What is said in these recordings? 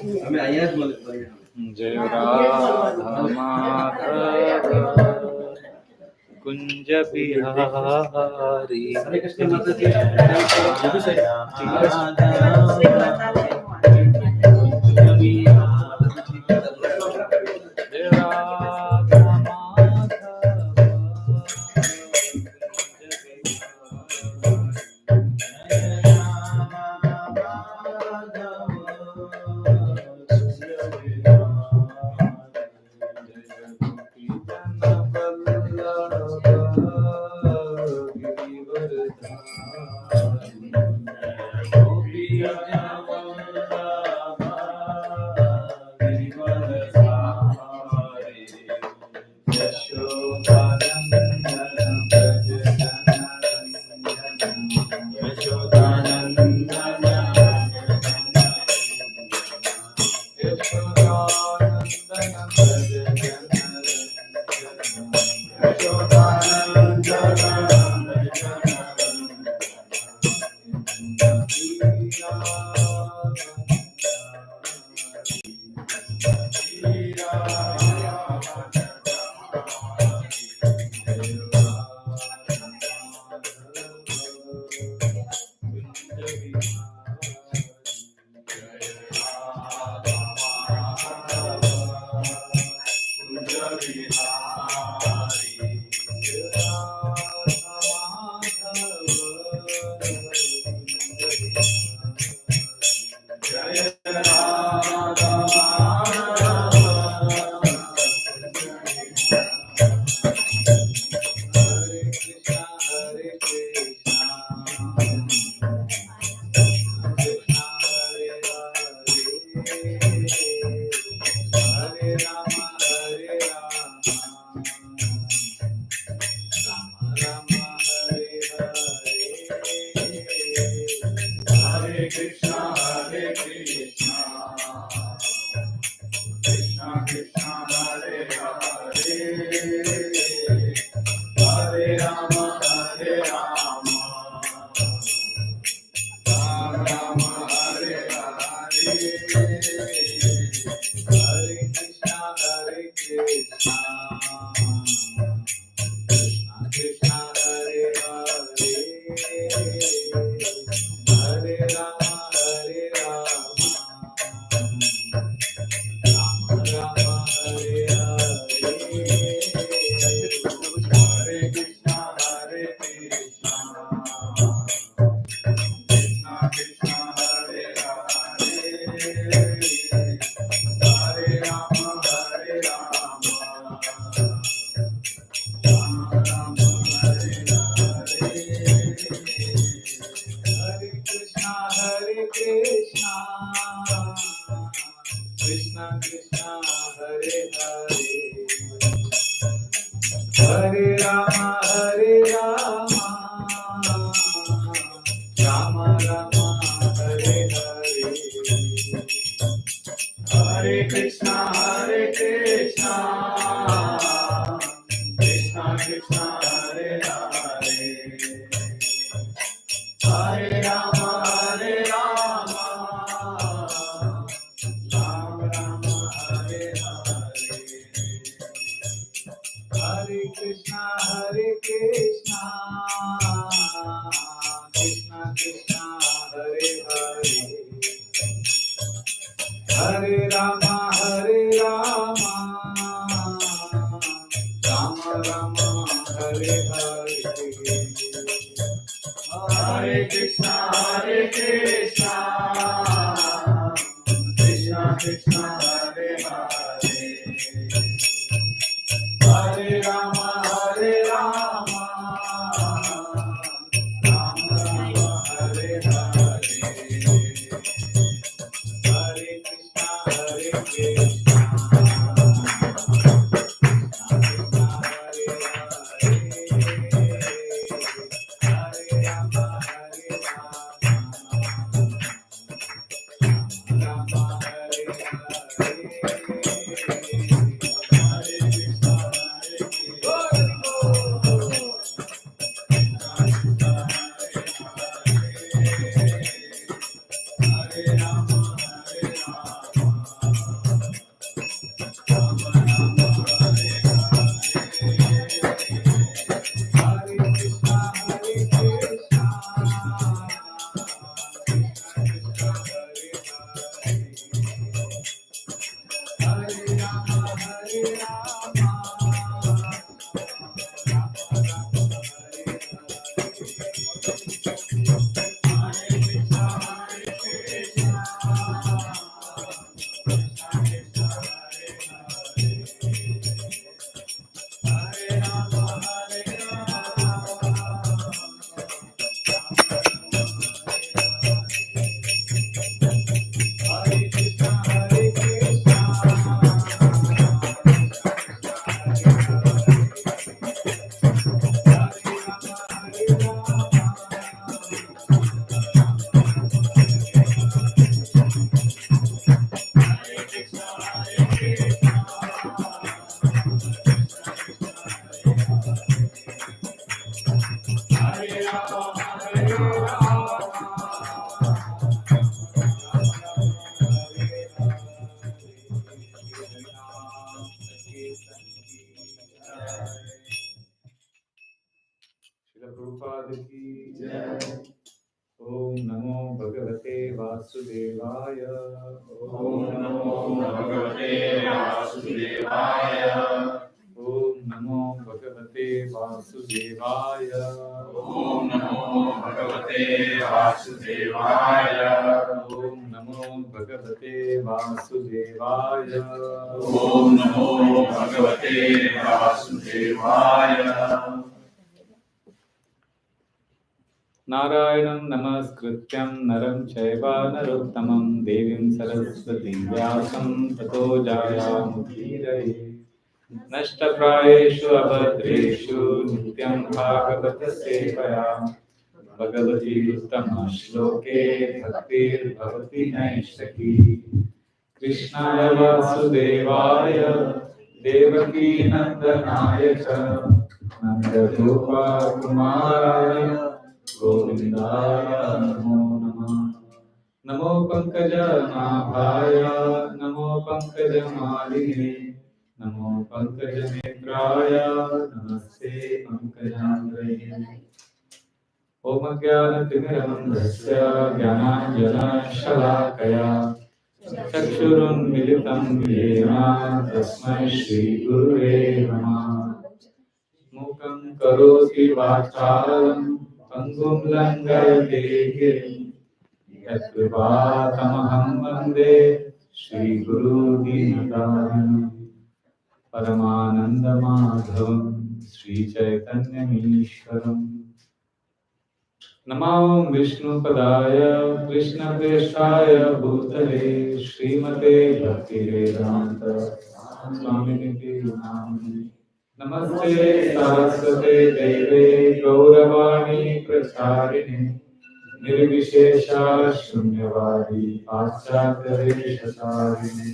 जय राधा माधव कुंज बिहारी जय Radha Vasudevaya. Om Namo Bhagavate Vasudevaya. Narayanam namaskrityam naram chaiva narottamam devim saraswati vyasam tato jayamudhiraye. Nashtaprayeshu abhadreshu nityam bhagavata sevaya. Bhagavati uttama shloke bhaktir bhavati naishtaki. Krishnaya vasudevaya devaki nandanaya cha nandagopa kumaraya Govindaya namo namah. Namo pankaja nabhaya, namo pankaja maline, namo pankaja netraya, namaste pankajandraye. Om Jnana Timirandasya Jnananjana Shalakaya Chakshurun Militam Yena Tasmai Shri Gurave Namah. Mukam karoti vacharam pangum langayate girim yatrivatamaham vande Shri Guru Dinadaram Paramananda Madhavam Shri Chaitanya Ishwaram Namo Vishnu Padaya Krishna Preshaya Bhutale Srimate Bhakti Vedanta Swamini Namani Namaste Saraswate Deve Gauravani Pracharine Nirvishesha Shunyavadi Paschatyareshatarine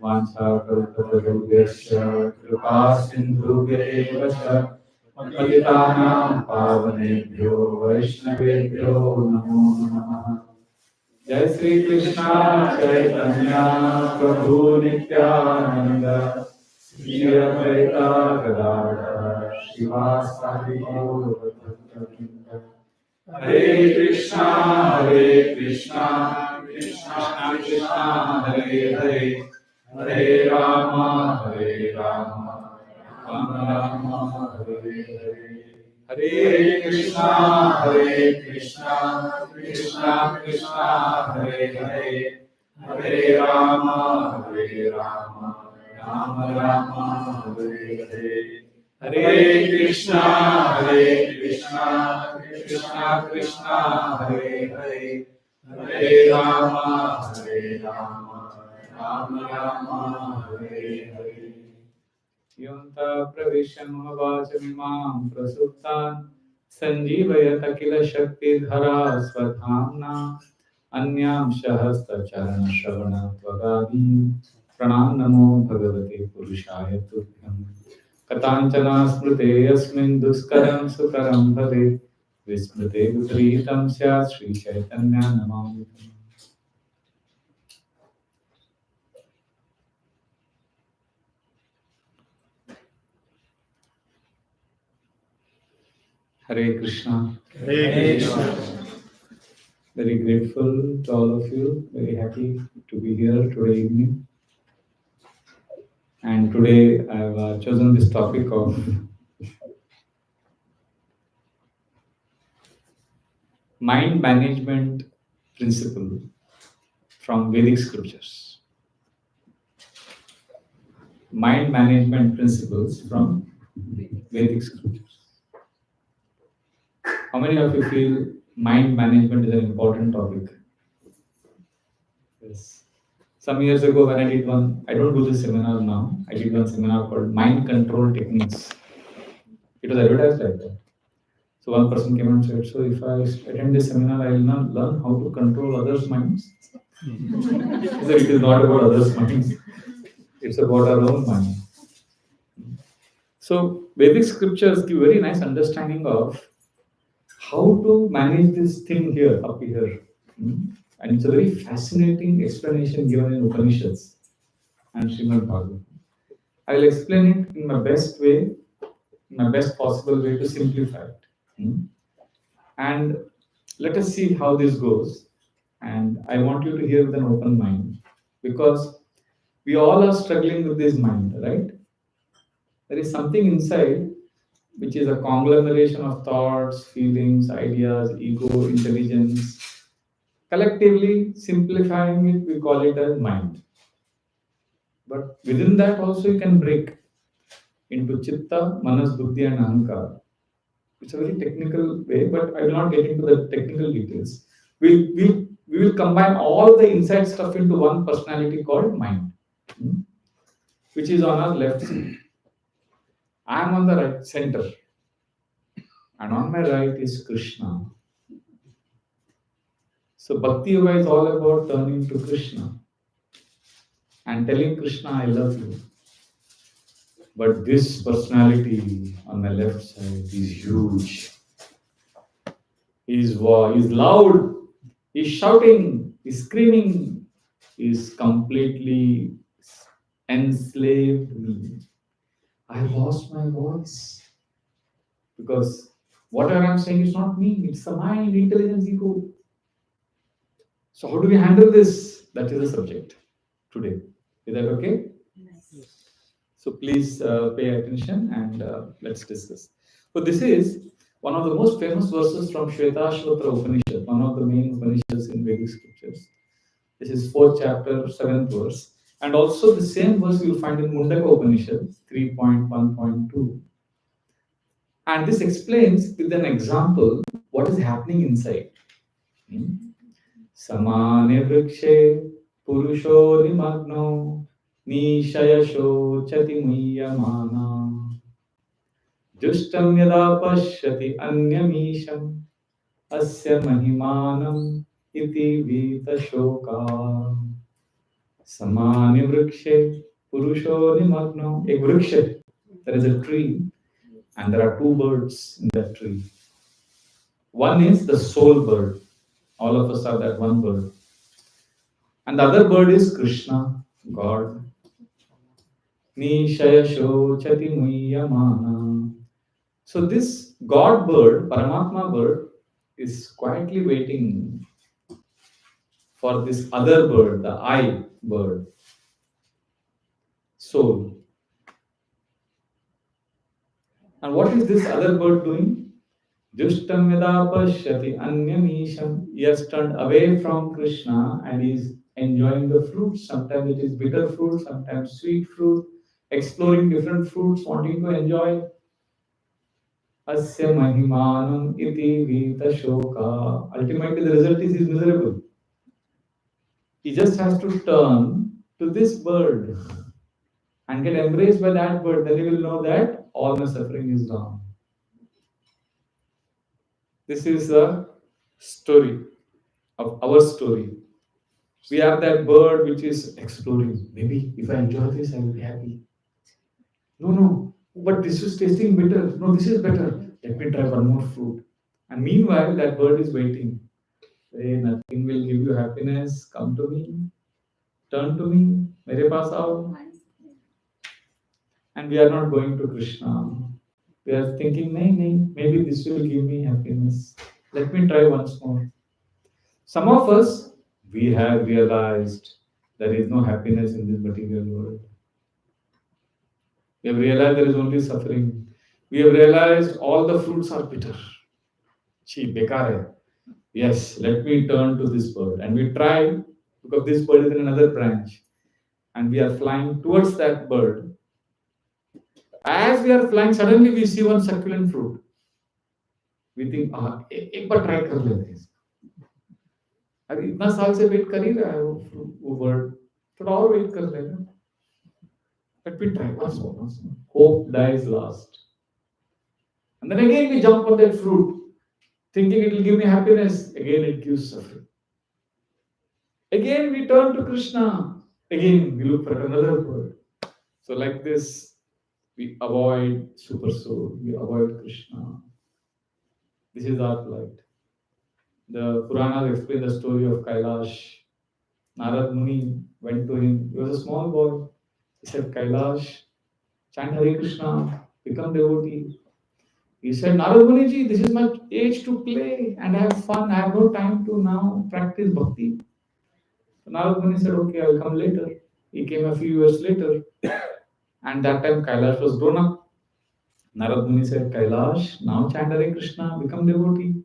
Vanchakalpatarubhyasya Kripa Sindhubhyeva Cha Patitanam Pavanebhyo Vaishnavebhyo Namo Namaha. Jai Sri Krishna Chaitanya Prabhu Nityananda Shri Advaita Gadadhar Shivasadi Gaura. Hare Krishna Krishna Krishna Hare Hare Hare Rama Rama Rama Hare Hare. Hare Krishna Krishna Krishna Hare Hare Hare Rama Rama Rama Hare Hare. Hare Krishna Krishna Krishna Hare Hare Hare Rama Rama Rama Hare Hare. Yonta pravishyamohvachamimam prasuptan sanjivayata kila shakti dhara swadhamna anyam shahastra charana shravana tvagadi pranam namo bhagavate purushaya tubhyam katanchana smrute yasmin duskaram sukaram bhave vismrute vipritam syat Shri Chaitanya namami. Hare Krishna. Hare Krishna. Very grateful to all of you. Very happy to be here today evening. And today I have chosen this topic of mind management principle from Vedic scriptures. Mind management principles from Vedic scriptures. How many of you feel mind management is an important topic? Yes. Some years ago when I did one, I don't do this seminar now, I did one seminar called Mind Control Techniques. It was advertised like that. So one person came and said, so if I attend this seminar, I will not learn how to control others' minds. He said, it is not about others' minds, it's about our own mind. So Vedic scriptures give very nice understanding of how to manage this thing here, up here. And it's a very fascinating explanation given in Upanishads and Srimad Bhagavatam. I will explain it in my best way, in my best possible way to simplify it. And let us see how this goes. And I want you to hear with an open mind, because we all are struggling with this mind, right? There is something inside which is a conglomeration of thoughts, feelings, ideas, ego, intelligence, Collectively, simplifying it, we call it as mind. But within that also you can break into chitta, manas, buddhi and ahankara. It's a very technical way, but I will not get into the technical details. We will combine all the inside stuff into one personality called mind, hmm, which is on our left side. I am on the right center, and on my right is Krishna. So Bhakti Yoga is all about turning to Krishna and telling Krishna, I love you. But this personality on my left side is huge. He's loud, he's shouting, he's screaming, he's completely enslaved me. I lost my voice because whatever I'm saying is not me, it's the mind, intelligence, ego. So, how do we handle this? That is the subject today. Is that okay? So please pay attention and let's discuss. So this is one of the most famous verses from Shvetashvatara Upanishad, one of the main Upanishads in Vedic scriptures. This is 4th chapter, 7th verse. And also the same verse you will find in Mundaka Upanishad 3.1.2. And this explains with an example what is happening inside. Samane vrikshe purusho nimagno nishayasho chati muyamana Justam yada pashyati anyamisham asya mahimanam iti vita shoka Samani vrikshe purusho nimagno. A vriksha, there is a tree and there are two birds in that tree. One is the soul bird. All of us have that one bird. And the other bird is Krishna, God. Nishayasho chati muyamana. So this God bird, Paramatma bird, is quietly waiting for this other bird, the I bird, soul. And what is this other bird doing? Justam yada pashyati anyamisham. He has turned away from Krishna and is enjoying the fruits. Sometimes it is bitter fruit, sometimes sweet fruit, exploring different fruits, wanting to enjoy. Asya mahimanam iti vita shoka. Ultimately, the result is miserable. He just has to turn to this bird and get embraced by that bird. Then he will know that all my suffering is gone. This is the story of our story. We are that bird which is exploring. Maybe if I enjoy this, I will be happy. No, but this is tasting bitter. No, this is better. Let me try one more fruit. And meanwhile, that bird is waiting. Hey, nothing will give you happiness. Come to me. Turn to me. Mere paas aao. And we are not going to Krishna. We are thinking, nahi, maybe this will give me happiness. Let me try once more. Some of us, we have realized there is no happiness in this material world. We have realized there is only suffering. We have realized all the fruits are bitter. Chi, bekar hai. Yes, let me turn to this bird. And we try, because this bird is in another branch. And we are flying towards that bird. As we are flying, suddenly we see one succulent fruit. We think, एक बार try कर लेते हैं. अरे इतना साल से wait कर ही रहा है वो bird. थोड़ा और वेट कर लेना. Let me try once more. Hope dies last. And then again we jump on that fruit, thinking it will give me happiness. Again it gives suffering. Again we turn to Krishna. Again we look for another bird. So like this, we avoid super soul. We avoid Krishna. This is our plight. The Puranas explain the story of Kailash. Narad Muni went to him. He was a small boy. He said, Kailash, chant Hare Krishna, become devotee. He said, Narad Muniji, this is my age to play and have fun. I have no time to now practice bhakti. So Narad Muni said, okay, I will come later. He came a few years later. And that time Kailash was grown up. Narad Muni said, Kailash, now chant Hare Krishna, become devotee.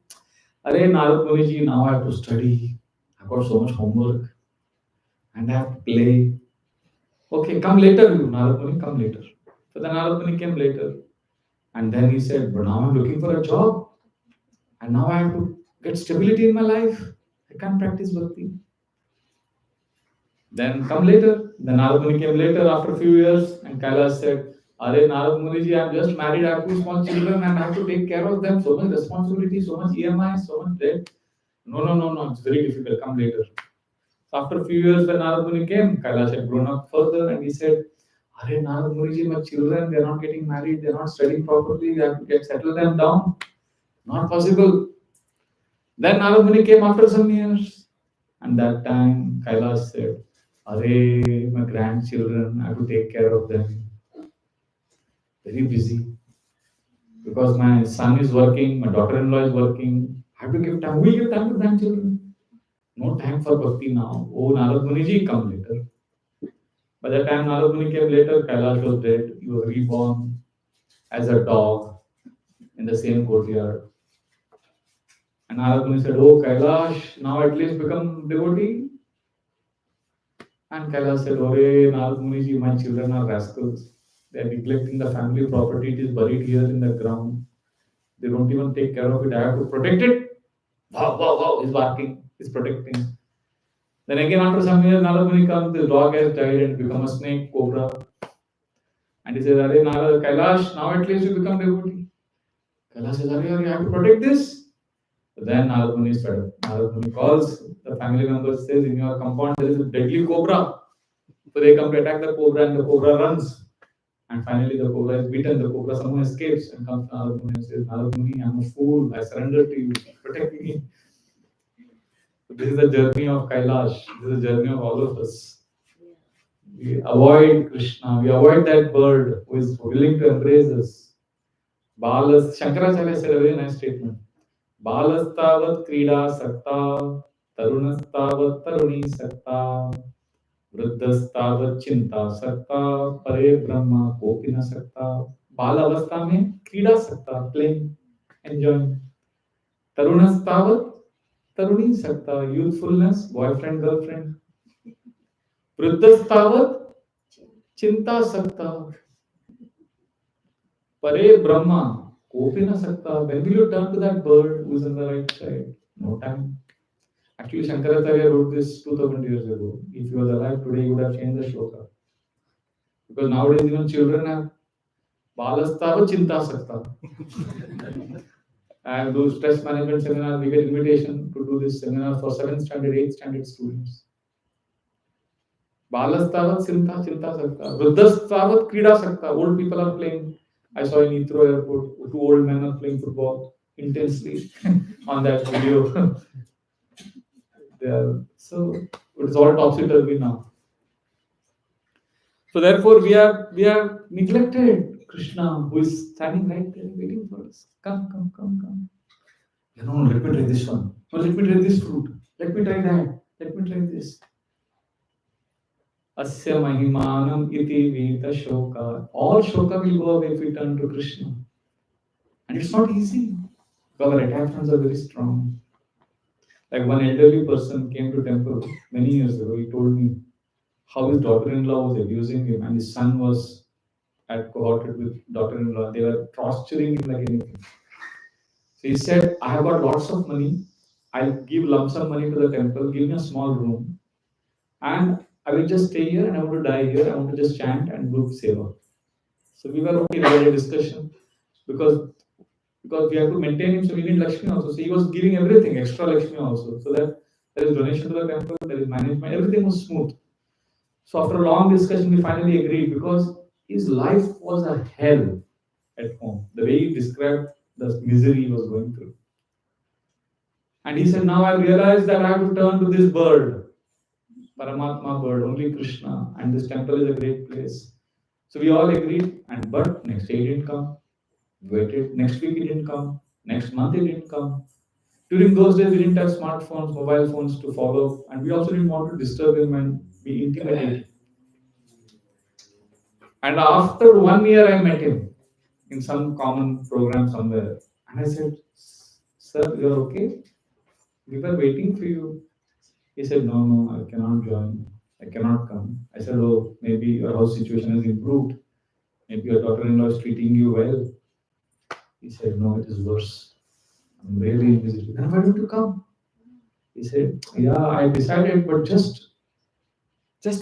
Arey Narad Muniji, now I have to study. I I've got so much homework and I have to play. Okay, come later, you Narad Muni, come later. So then Narad Muni came later. And then he said, but now I'm looking for a job. And now I have to get stability in my life. I can't practice bhakti. Then come later. Then Narad Muni came later after a few years. And Kailash said, Are Narad Muniji, I'm just married, I have two small children and I have to take care of them. So much responsibility, so much EMI, so much debt. No, it's very difficult. Come later. So after a few years, when Narad Muni came, Kailash had grown up further and he said, Are Narad Muniji, my children, they're not getting married, they're not studying properly, they have to settle them down. Not possible. Then Narad Muni came after some years. And that time, Kailash said, Are my grandchildren, I have to take care of them. Very busy. Because my son is working, my daughter-in-law is working. I have to give time. We give time to grandchildren. No time for bhakti now. Oh, Narad Muniji, come later. By the time Narad Muni came later, Kailash was dead. He was reborn as a dog in the same courtyard. And Narad Muni said, Oh, Kailash, now at least become devotee. And Kailash said, Oh, Narad Muniji, my children are rascals. They are neglecting the family property. It is buried here in the ground. They don't even take care of it. I have to protect it. Wow, he's barking. He's protecting. Then again, after some years, Narad Muni comes, the dog has died and become a snake, cobra. And he says, Are Narad, Kailash, now at least you become devotee. Kailash says, Are you have to protect this? But then Narad Muni is fed up. Narad Muni calls the family members, says, In your compound there is a deadly cobra. So they come to attack the cobra and the cobra runs. And finally the cobra is beaten, the cobra somehow escapes and comes to Narad Muni and says, Narad Muni, I'm a fool, I surrender to you, protect me. So this is the journey of Kailash, this is the journey of all of us. We avoid Krishna, we avoid that bird who is willing to embrace us. Balas, Shankaracharya said a very nice statement. Balastavat krida sakta, tarunastavat taruni sakta, वृद्धस्तावत चिंता सकता परे ब्रह्म कोपि न सकता बाल अवस्था में क्रीड़ा सकता प्लेइंग एंजॉयिंग तरुणस्तावत तरुणी सकता यूथफुलनेस बॉयफ्रेंड गर्लफ्रेंड वृद्धस्तावत चिंता सकता परे ब्रह्म कोपि न सकता when will you turn to that bird who is on the right side? No time. Actually, Shankaracharya wrote this 2000 years ago. If he was alive today, he would have changed the shloka. Because nowadays, even children have balastava chinta sakta. I do stress management seminar. We get invitation to do this seminar for 7th standard, 8th standard students. Balastavat chinta sakta. Vruddhastavat krida sakta. Old people are playing. I saw in Heathrow Airport, 2 old men are playing football intensely on that video. So it's all topsy-turvy now. So therefore we have neglected Krishna, who is standing right there waiting for us. Come. No, let me try this one. No, let me try this fruit. Let me try that. Let me try this. Asya mahimanam iti vita shoka. All shoka will go away if we turn to Krishna. And it's not easy because our attachments are very strong. Like one elderly person came to temple many years ago. He told me how his daughter-in-law was abusing him and his son was at cohorted with daughter-in-law. They were torturing him like anything. So he said, I have got lots of money. I'll give lump sum money to the temple. Give me a small room. And I will just stay here and I want to die here. I want to just chant and do seva. So we were okay. We had a discussion because we have to maintain him, so we need Lakshmi also. So he was giving everything, extra Lakshmi also. So that there is donation to the temple, there is management, everything was smooth. So after a long discussion, we finally agreed because his life was a hell at home. The way he described the misery he was going through. And he said, now I realized that I have to turn to this bird, Paramatma bird, only Krishna, and this temple is a great place. So we all agreed, but next day he didn't come. Waited, next week he didn't come, next month he didn't come. During those days we didn't have smartphones, mobile phones to follow, and we also didn't want to disturb him and be intimidated. And after 1 year I met him in some common program somewhere, and I said, sir, you're okay? We were waiting for you. He said, no, no, I cannot join. I cannot come. I said, oh, maybe your house situation has improved. Maybe your daughter-in-law is treating you well. He said, no, it is worse. I'm really in misery. Then why don't you come? He said, yeah, I decided, but just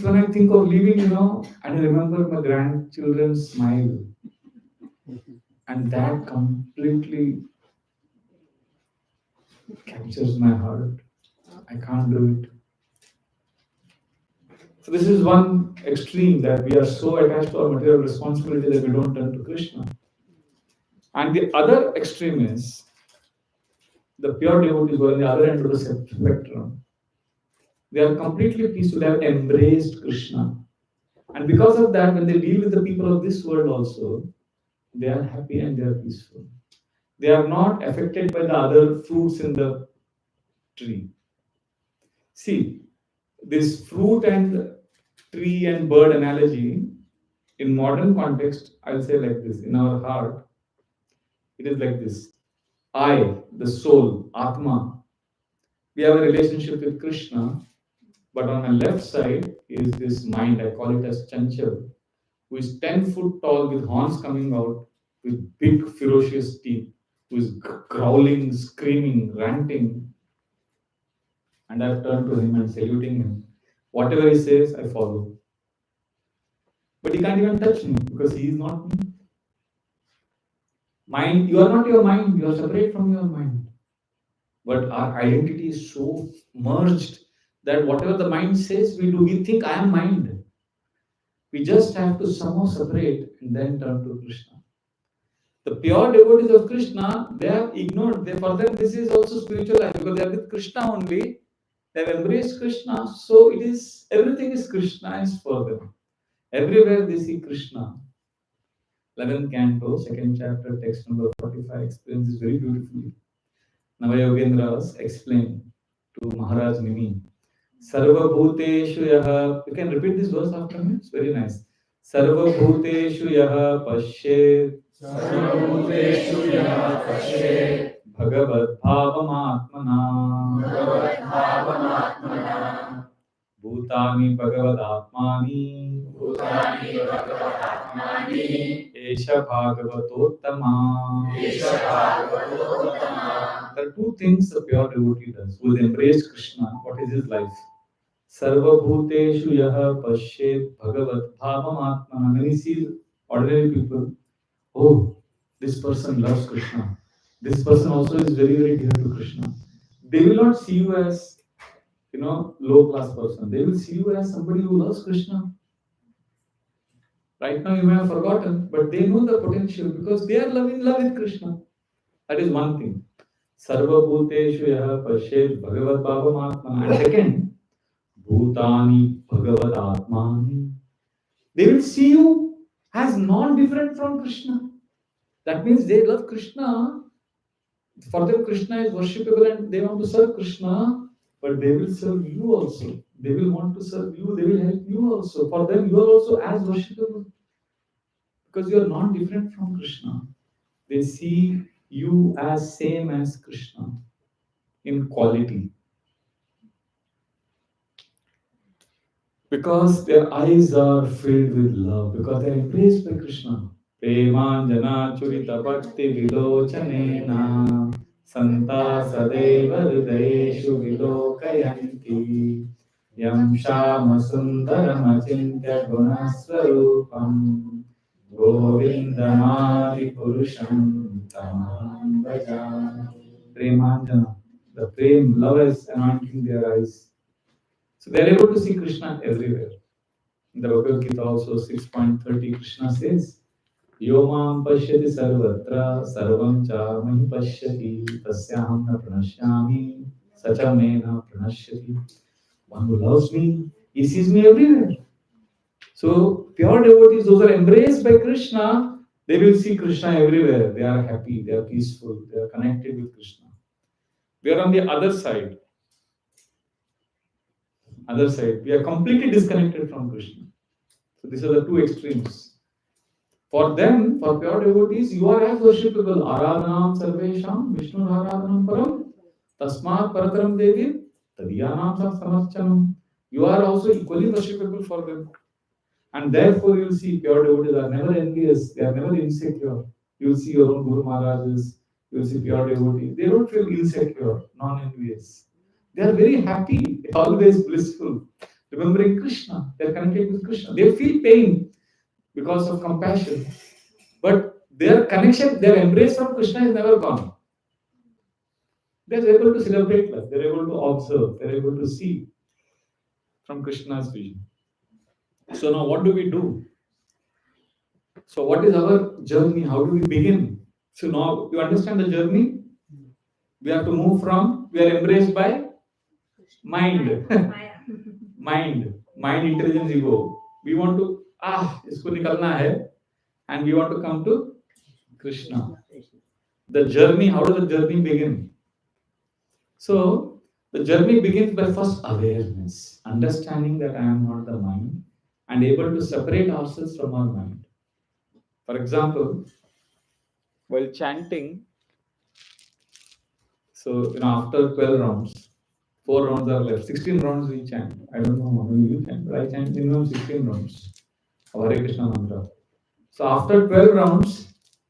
when I think of leaving, and I remember my grandchildren's smile, and that completely captures my heart. I can't do it. So this is one extreme, that we are so attached to our material responsibility that we don't turn to Krishna. And the other extreme is the pure devotees who are on the other end of the spectrum. They are completely peaceful. They have embraced Krishna. And because of that, when they deal with the people of this world also, they are happy and they are peaceful. They are not affected by the other fruits in the tree. See, this fruit and tree and bird analogy, in modern context, I'll say like this: in our heart, it is like this. I, the soul, Atma, we have a relationship with Krishna, but on the left side is this mind, I call it as Chanchal, who is 10 foot tall with horns coming out, with big ferocious teeth, who is growling, screaming, ranting. And I've turned to him and saluting him. Whatever he says, I follow. But he can't even touch me because he is not me. Mind, you are not your mind, you are separate from your mind. But our identity is so merged that whatever the mind says, we do. We think I am mind. We just have to somehow separate and then turn to Krishna. The pure devotees of Krishna, they have ignored. For them, this is also spiritual life because they are with Krishna only. They have embraced Krishna, so it is everything is Krishna is for them. Everywhere they see Krishna. 11th canto, second chapter, text number 45 explains this very beautifully. Navayogendras explain to Maharaj Nimi. Sarva Bhuteshu Yaha. You can repeat this verse after me. It's very nice. Sarva Bhuteshu Yaha Pashet. Sarvabhuteshu yaha pashet Bhagavad Bhavamatmana. bhagavad-bhavamatmana Bhutani Bhagavad Atmani. bhutani bhagavad-atmani Esha Bhagavatottama. esha bhagavato-uttama. There are two things the pure devotee does who has embraced Krishna. What is his life? Sarva Bhuteshu Yaha Pashet Bhagavad Bhavamatmana. When he sees ordinary people, oh, this person loves Krishna. This person also is very, very dear to Krishna. They will not see you as, low class person. They will see you as somebody who loves Krishna. Right now you may have forgotten, but they know the potential because they are in love with Krishna. That is one thing. Sarva Bhuteshu Yaha Pashet Bhagavad Bhavamatmana. And second, Bhutani Bhagavad Atmani. They will see you as non-different from Krishna. That means they love Krishna. For them, Krishna is worshipable and they want to serve Krishna, but they will serve you also. They will want to serve you, they will help you also. For them, you are also as worshipable because you are not different from Krishna. They see you as same as Krishna in quality. Because their eyes are filled with love, because they are embraced by Krishna. Premanjana Churita Bhakti Vilochanena Santa Sadeva Hridayeshu Vilokayanti Yam Shama Sundaram Achintya Gunaswarupam Govindamadi Purusham Tamaham Bhajami. Premanjana, the prem, love is anointing their eyes. So they are able to see Krishna everywhere. In the Bhagavad Gita also 6.30, Krishna says, Yomam pashyati sarvatra sarvam cha mahi pashyati tasyaham na pranashyami sacha me na pranashyati. One who loves me, he sees me everywhere. So pure devotees, those are embraced by Krishna, they will see Krishna everywhere. They are happy, they are peaceful, they are connected with Krishna. We are on the other side. We are completely disconnected from Krishna. So these are the two extremes. For them, for pure devotees, you are as worshipable. Aradhanam sarvesham Vishnu aradhanam param tasmat parataram devi Tadiyanam samarchanam. You are also equally worshipable for them. And therefore, you'll see pure devotees are never envious, they are never insecure. You'll see your own Guru Maharajas, you'll see pure devotees, they don't feel insecure, non envious. They are very happy, always blissful, remembering Krishna, they are connected with Krishna. They feel pain because of compassion, but their connection, their embrace from Krishna is never gone. They are able to celebrate life, they are able to observe, they are able to see from Krishna's vision. So, now what do we do? So, what is our journey? How do we begin? So, now you understand the journey? We have to move from, we are embraced by mind, mind, intelligence, ego. We want to, isko nikalna hai, and we want to come to Krishna. The journey, how does the journey begin? So, the journey begins by first awareness, understanding that I am not the mind, and able to separate ourselves from our mind. For example, while chanting, so after 12 rounds, 4 rounds are left, 16 rounds we chant. I don't know how many you chant, but I chant minimum 16 rounds of Hare Krishna mantra. So after 12 rounds,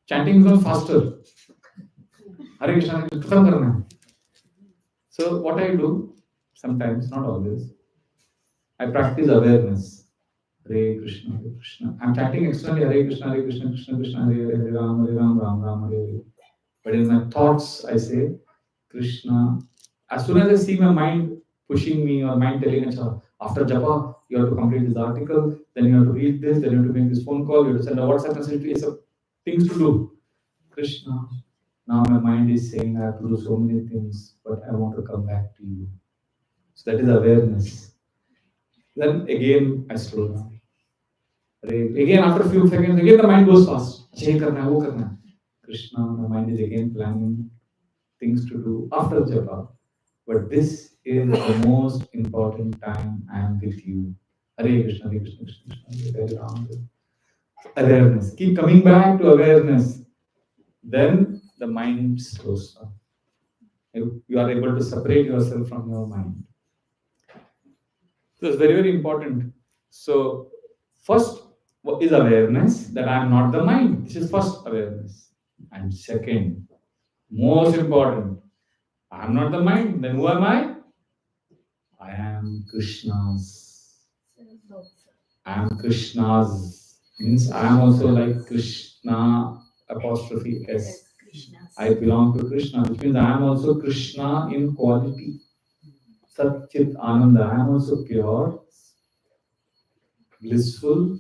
chanting becomes faster. Hare Krishna, khatam karna hai. So what I do, sometimes, not always, I practice awareness. Hare Krishna, Hare Krishna. I'm chanting externally Hare Krishna, Krishna Krishna, Hare Hare, Hare Ram, Ram, Hare Hare. But in my thoughts, I say Krishna. As soon as I see my mind pushing me or mind telling me, after japa, you have to complete this article, then you have to read this, then you have to make this phone call, you have to send a WhatsApp message to yourself, things to do. Krishna, now my mind is saying I have to do so many things, but I want to come back to you. So that is awareness. Then again, I slow down. Again, after a few seconds, again the mind goes fast. Krishna, my mind is again planning things to do after japa. But this is the most important time I am with you. Hare Krishna, Hare Krishna, Krishna Krishna, Hare Ram. Awareness. Keep coming back to awareness. Then the mind slows down. You are able to separate yourself from your mind. So it's very, very important. So first is awareness that I am not the mind. This is first awareness. And second, most important, I am not the mind. Then who am I? I am Krishna's. I am Krishna's. Means I am also like Krishna apostrophe S. I belong to Krishna, which means I am also Krishna in quality. Sat Chit Ananda. I am also pure, blissful.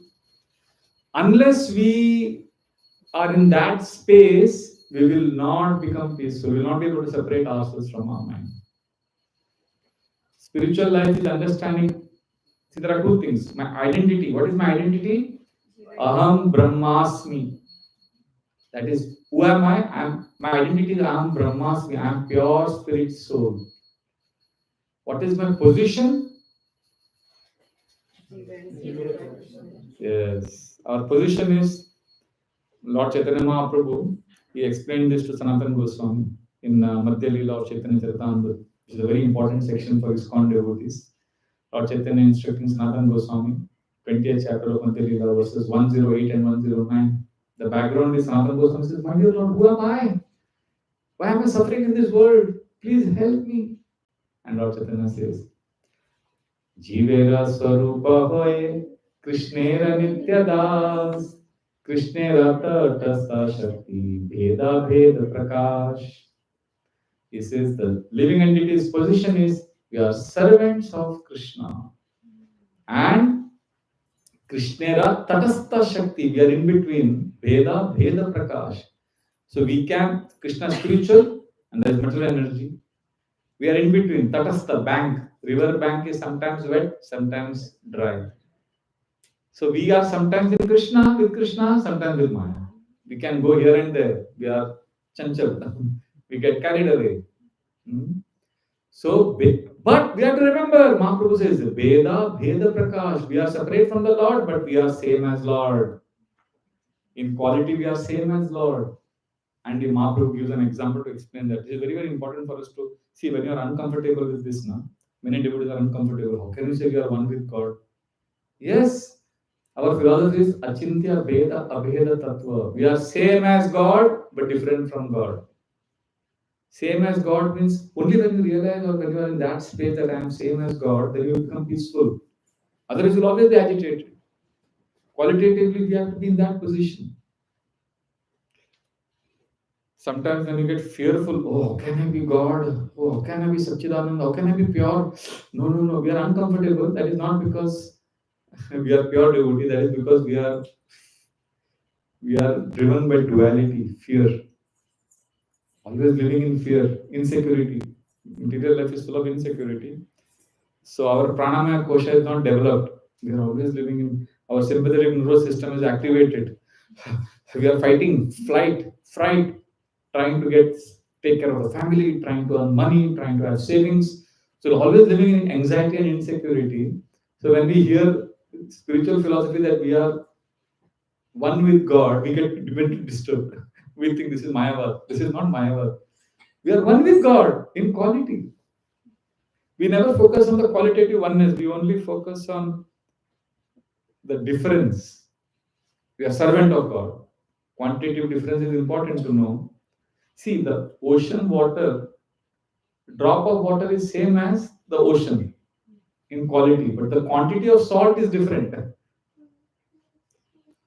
Unless we are in that space, we will not become peaceful. We will not be able to separate ourselves from our mind. Spiritual life is understanding. See, there are two things. My identity. What is my identity? Aham Brahmasmi. That is, who am I? My identity is Aham Brahmasmi. I am pure spirit soul. What is my position? Yes. Our position is Lord Chaitanya Mahaprabhu. He explained this to Sanatana Goswami in Madhya Leela of Chaitanya Charitamrita, which is a very important section for ISKCON devotees. Lord Chaitanya instructing Sanatana Goswami, 20th chapter of Madhya Leela, verses 108 and 109. The background is Sanatana Goswami says, my dear Lord, who am I? Why am I suffering in this world? Please help me. And Lord Chaitanya says, Jivera Swarupa Hoye, Krishnera Nitya Das, Krishnera Tatastha Shakti, Bheda Bheda Prakash. He says the living entity's position is we are servants of Krishna. And Krishnera Tatastha Shakti, we are in between Bheda Bheda Prakash. So we can, Krishna spiritual and there is material energy. We are in between, Tatastha bank. River bank is sometimes wet, sometimes dry. So we are sometimes in Krishna, with Krishna, sometimes with Maya. We can go here and there. We are chanchal. We get carried away. So, but we have to remember, Mahaprabhu says, Veda, Veda Prakash. We are separate from the Lord, but we are same as Lord. In quality, we are same as Lord. And the Mahaprabhu gives an example to explain that. It is very, very important for us to see when you are uncomfortable with this now. Many devotees are uncomfortable. How can you say we are one with God? Yes, our philosophy is Achintya Bheda Abheda Tattva. We are same as God, but different from God. Same as God means only when you realize or when you are in that space that I am same as God, then you become peaceful. Otherwise, you'll always be agitated. Qualitatively, we have to be in that position. Sometimes when you get fearful, oh, how can I be God? Oh, how can I be Satchidananda? How can I be pure? No, no, no. We are uncomfortable. That is not because we are pure devotee. That is because we are driven by duality, fear. Always living in fear, insecurity. Material life is full of insecurity. So our pranamaya kosha is not developed. We are always living in our sympathetic nervous system is activated. We are fighting, flight, fright, trying to take care of the family, trying to earn money, trying to have savings. So always living in anxiety and insecurity. So when we hear spiritual philosophy that we are one with God, we get mentally disturbed. We think this is Mayavad. This is not Mayavad. We are one with God in quality. We never focus on the qualitative oneness. We only focus on the difference. We are servant of God. Quantitative difference is important to know. See, the ocean water, drop of water is same as the ocean in quality, but the quantity of salt is different,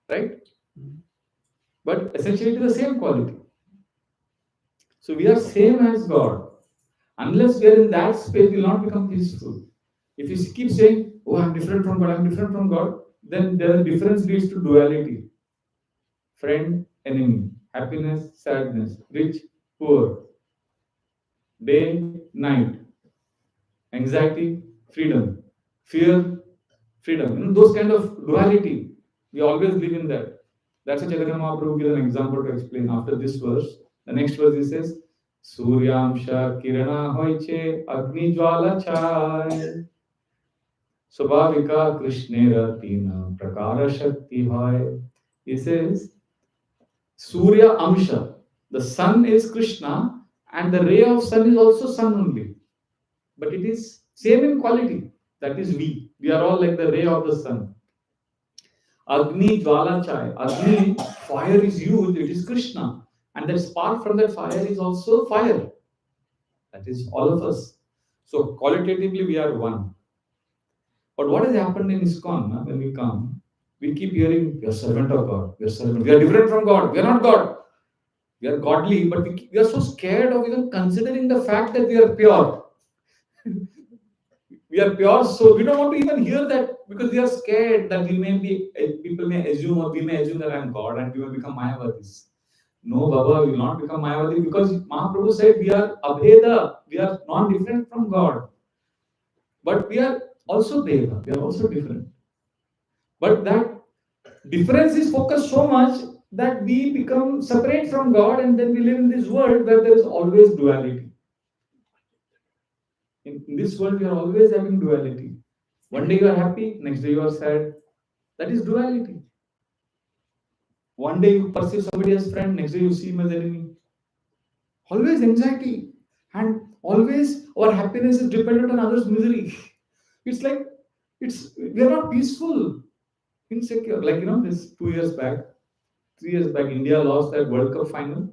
right? But essentially it is the same quality. So we are same as God. Unless we are in that space, we will not become peaceful. If you keep saying, oh, I'm different from God, I'm different from God, then the difference leads to duality. Friend, enemy, happiness, sadness, rich, poor, day, night, anxiety, freedom, fear, freedom. Those kind of duality, we always live in that. That's why Chaitanya Mahaprabhu gives an example to explain after this verse. The next verse he says, Suryamsha kirana hoiche agni jwala chai Swabhavika krishnera tina prakara shakti hoy. He says, Surya Amsha. The sun is Krishna and the ray of sun is also sun only. But it is same in quality. That is we. We are all like the ray of the sun. Agni Jwala Chai. Agni, fire is huge, it is Krishna. And that spark from that fire is also fire. That is all of us. So qualitatively we are one. But what has happened in ISKCON when we come? We keep hearing, we are servant of God. We are servant. We are different from God. We are not God. We are godly, but we are so scared of even considering the fact that we are pure. We are pure, so we don't want to even hear that because we are scared that people may assume or we may assume that I am God and we will become Mayavadis. No, Baba, we will not become Mayavadi because Mahaprabhu said we are Abheda, we are not different from God. But we are also Deva, we are also different. But that difference is focused so much that we become separate from God and then we live in this world where there is always duality. In this world, we are always having duality. One day you are happy, next day you are sad. That is duality. One day you perceive somebody as friend, next day you see him as enemy. Always anxiety. And always our happiness is dependent on others' misery. It's like we are not peaceful, insecure. Like this 2 years back, 3 years back, India lost that World Cup final.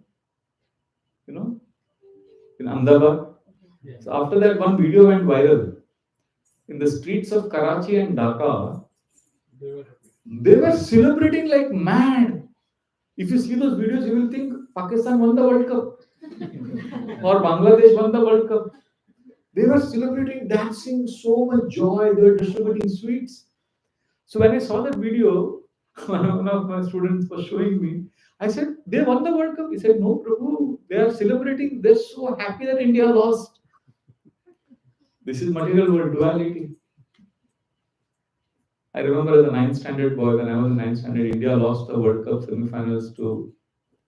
In Ahmedabad. So after that, one video went viral. In the streets of Karachi and Dhaka, they were celebrating like mad. If you see those videos, you will think Pakistan won the World Cup or Bangladesh won the World Cup. They were celebrating, dancing, so much joy. They were distributing sweets. So when I saw that video, one of my students was showing me. I said, they won the World Cup. He said, no, Prabhu, they are celebrating. They're so happy that India lost. This is material world duality. I remember as a 9th standard boy, when I was in 9th standard, India lost the World Cup semi-finals to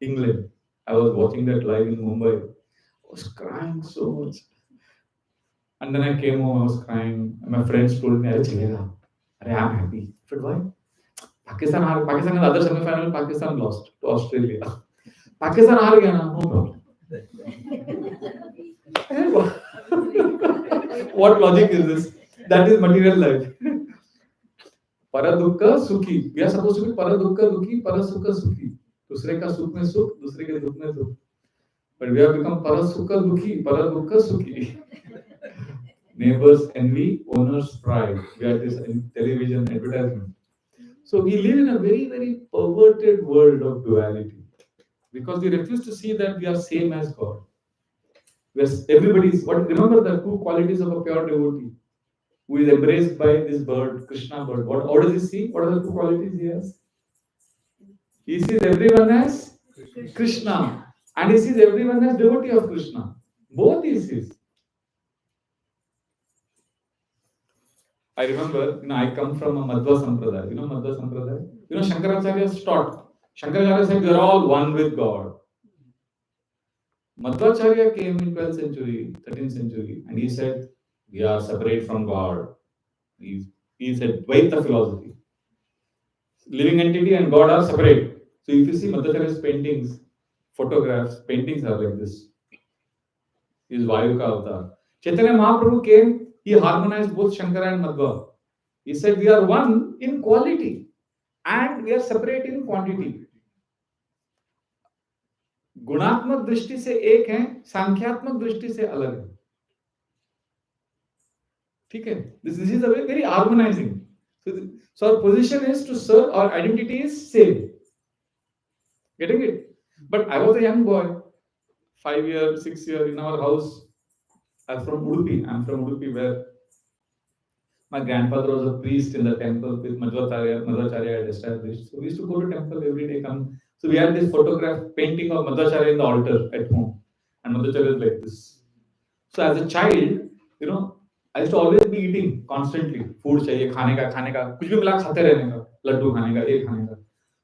England. I was watching that live in Mumbai. I was crying so much. And then I came home, I was crying. And my friends told me, I'm happy. I said, why? Pakistan in the other semi-final, Pakistan lost to Australia. Pakistan no problem. What logic is this? That is material life. Paradukka sukhi. We are supposed to be paradukka dukhi, parasukha sukhi. दूसरे का सुख में सुख, दूसरे के दुख में दुख. But we have become parasukha dukhi, paradukka sukhi. Neighbors envy, owners pride. We are this television advertisement. So we live in a very, very perverted world of duality because we refuse to see that we are same as God. Everybody is. What remember the two qualities of a pure devotee who is embraced by this bird, Krishna bird. What does he see? What are the two qualities he has? He sees everyone as Krishna, and he sees everyone as devotee of Krishna. Both he sees. I remember, I come from a Madhva Sampradaya. You know Madhva Sampradaya? Shankaracharya taught. Shankaracharya said we are all one with God. Madhvacharya came in 12th century, 13th century, and he said we are separate from God. He said Dvaita philosophy. Living entity and God are separate. So if you see Madhvacharya's paintings, photographs, paintings are like this. He is Vayuka avatar. Chaitanya Mahaprabhu came, he harmonized both Shankara and Madhva. He said we are one in quality and we are separate in quantity. गुणात्मक दृष्टि से एक है, सांख्यात्मक दृष्टि से अलग है. ठीक है? This is a very harmonizing. So our position is to serve, our identity is same. Getting it? But I was a young boy, 5 years, 6 years in our house. I'm from Udupi where my grandfather was a priest in the temple with Madhvacharya had established. So we used to go to temple every day, come. So we had this photograph painting of Madhvacharya in the altar at home. And Madhvacharya is like this. So as a child, I used to always be eating constantly. Food chahiye, khane ka. Kuch bhi mila khate rehne ka. Laddu khane ka, ek khane ka.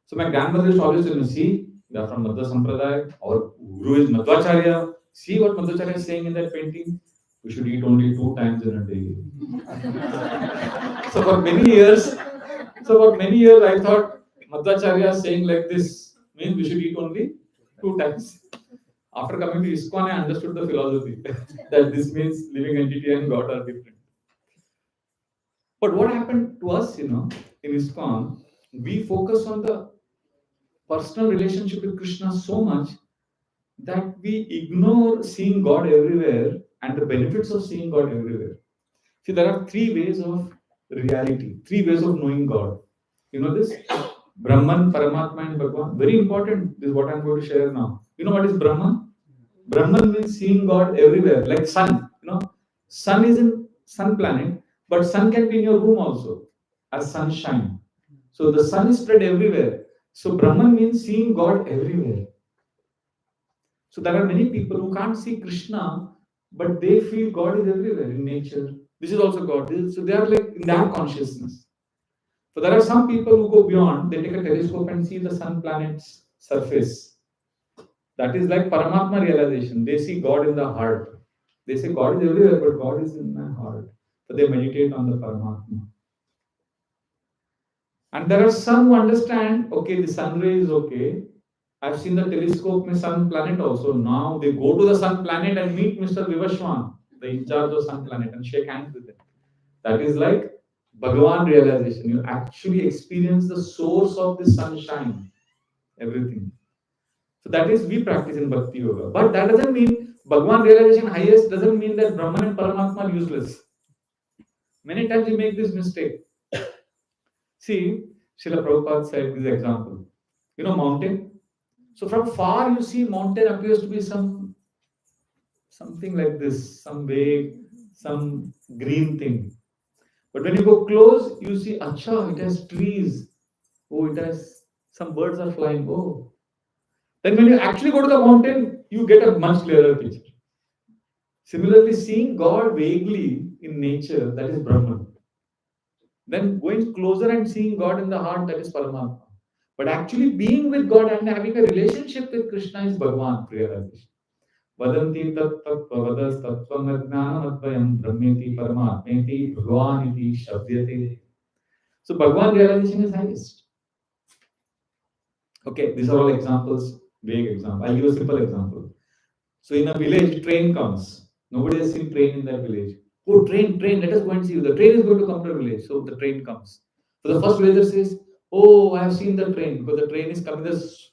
So my grandmother used to always tell me, see, they are from Madhva Sampradaya. Our guru is Madhvacharya. See what Madhvacharya is saying in that painting? We should eat only 2 times in a day. So for many years, I thought Madhvacharya saying like this means we should eat only 2 times. After coming to ISKCON, I understood the philosophy that this means living entity and God are different. But what happened to us, in ISKCON, we focus on the personal relationship with Krishna so much that we ignore seeing God everywhere and the benefits of seeing God everywhere. See, there are 3 ways of reality, 3 ways of knowing God. You know this? Brahman, Paramatma and Bhagavan. Very important. This is what I'm going to share now. You know what is Brahman? Brahman means seeing God everywhere, like sun. Sun is in sun planet, but sun can be in your room also as sunshine. So the sun is spread everywhere. So Brahman means seeing God everywhere. So there are many people who can't see Krishna, but they feel God is everywhere in nature. This is also God. So they are like in that consciousness. So there are some people who go beyond. They take a telescope and see the sun planet's surface. That is like Paramatma realization. They see God in the heart. They say God is everywhere, but God is in my heart. So they meditate on the Paramatma. And there are some who understand, okay, the sun ray is okay. I've seen the telescope में sun planet also. Now they go to the sun planet and meet Mr. Vivashwan, the in charge of sun planet, and shake hands with him. That is like Bhagavan realization. You actually experience the source of the sunshine, everything. So that is we practice in Bhakti Yoga. But that doesn't mean Bhagavan realization highest doesn't mean that Brahman and Paramatma are useless. Many times we make this mistake. See, Srila Prabhupada said this example. Mountain. So from far you see mountain appears to be something like this, some vague, some green thing. But when you go close, you see, acha, it has trees. Oh, it has some birds are flying. Oh. Then when you actually go to the mountain, you get a much clearer picture. Similarly, seeing God vaguely in nature, that is Brahman. Then going closer and seeing God in the heart, that is Paramatma. But actually being with God and having a relationship with Krishna is Bhagavan realization. Vadanti tat vadas tattvam jnanam brahmeti paramatmeti bhagavan iti shabdyate. So Bhagavan realization is highest. Okay, these are all examples, vague examples. I'll give a simple example. So in a village, train comes. Nobody has seen train in that village. Oh, train, let us go and see. The train is going to come to the village. So the train comes. So the first villager says, oh, I have seen the train because the train is coming. There's,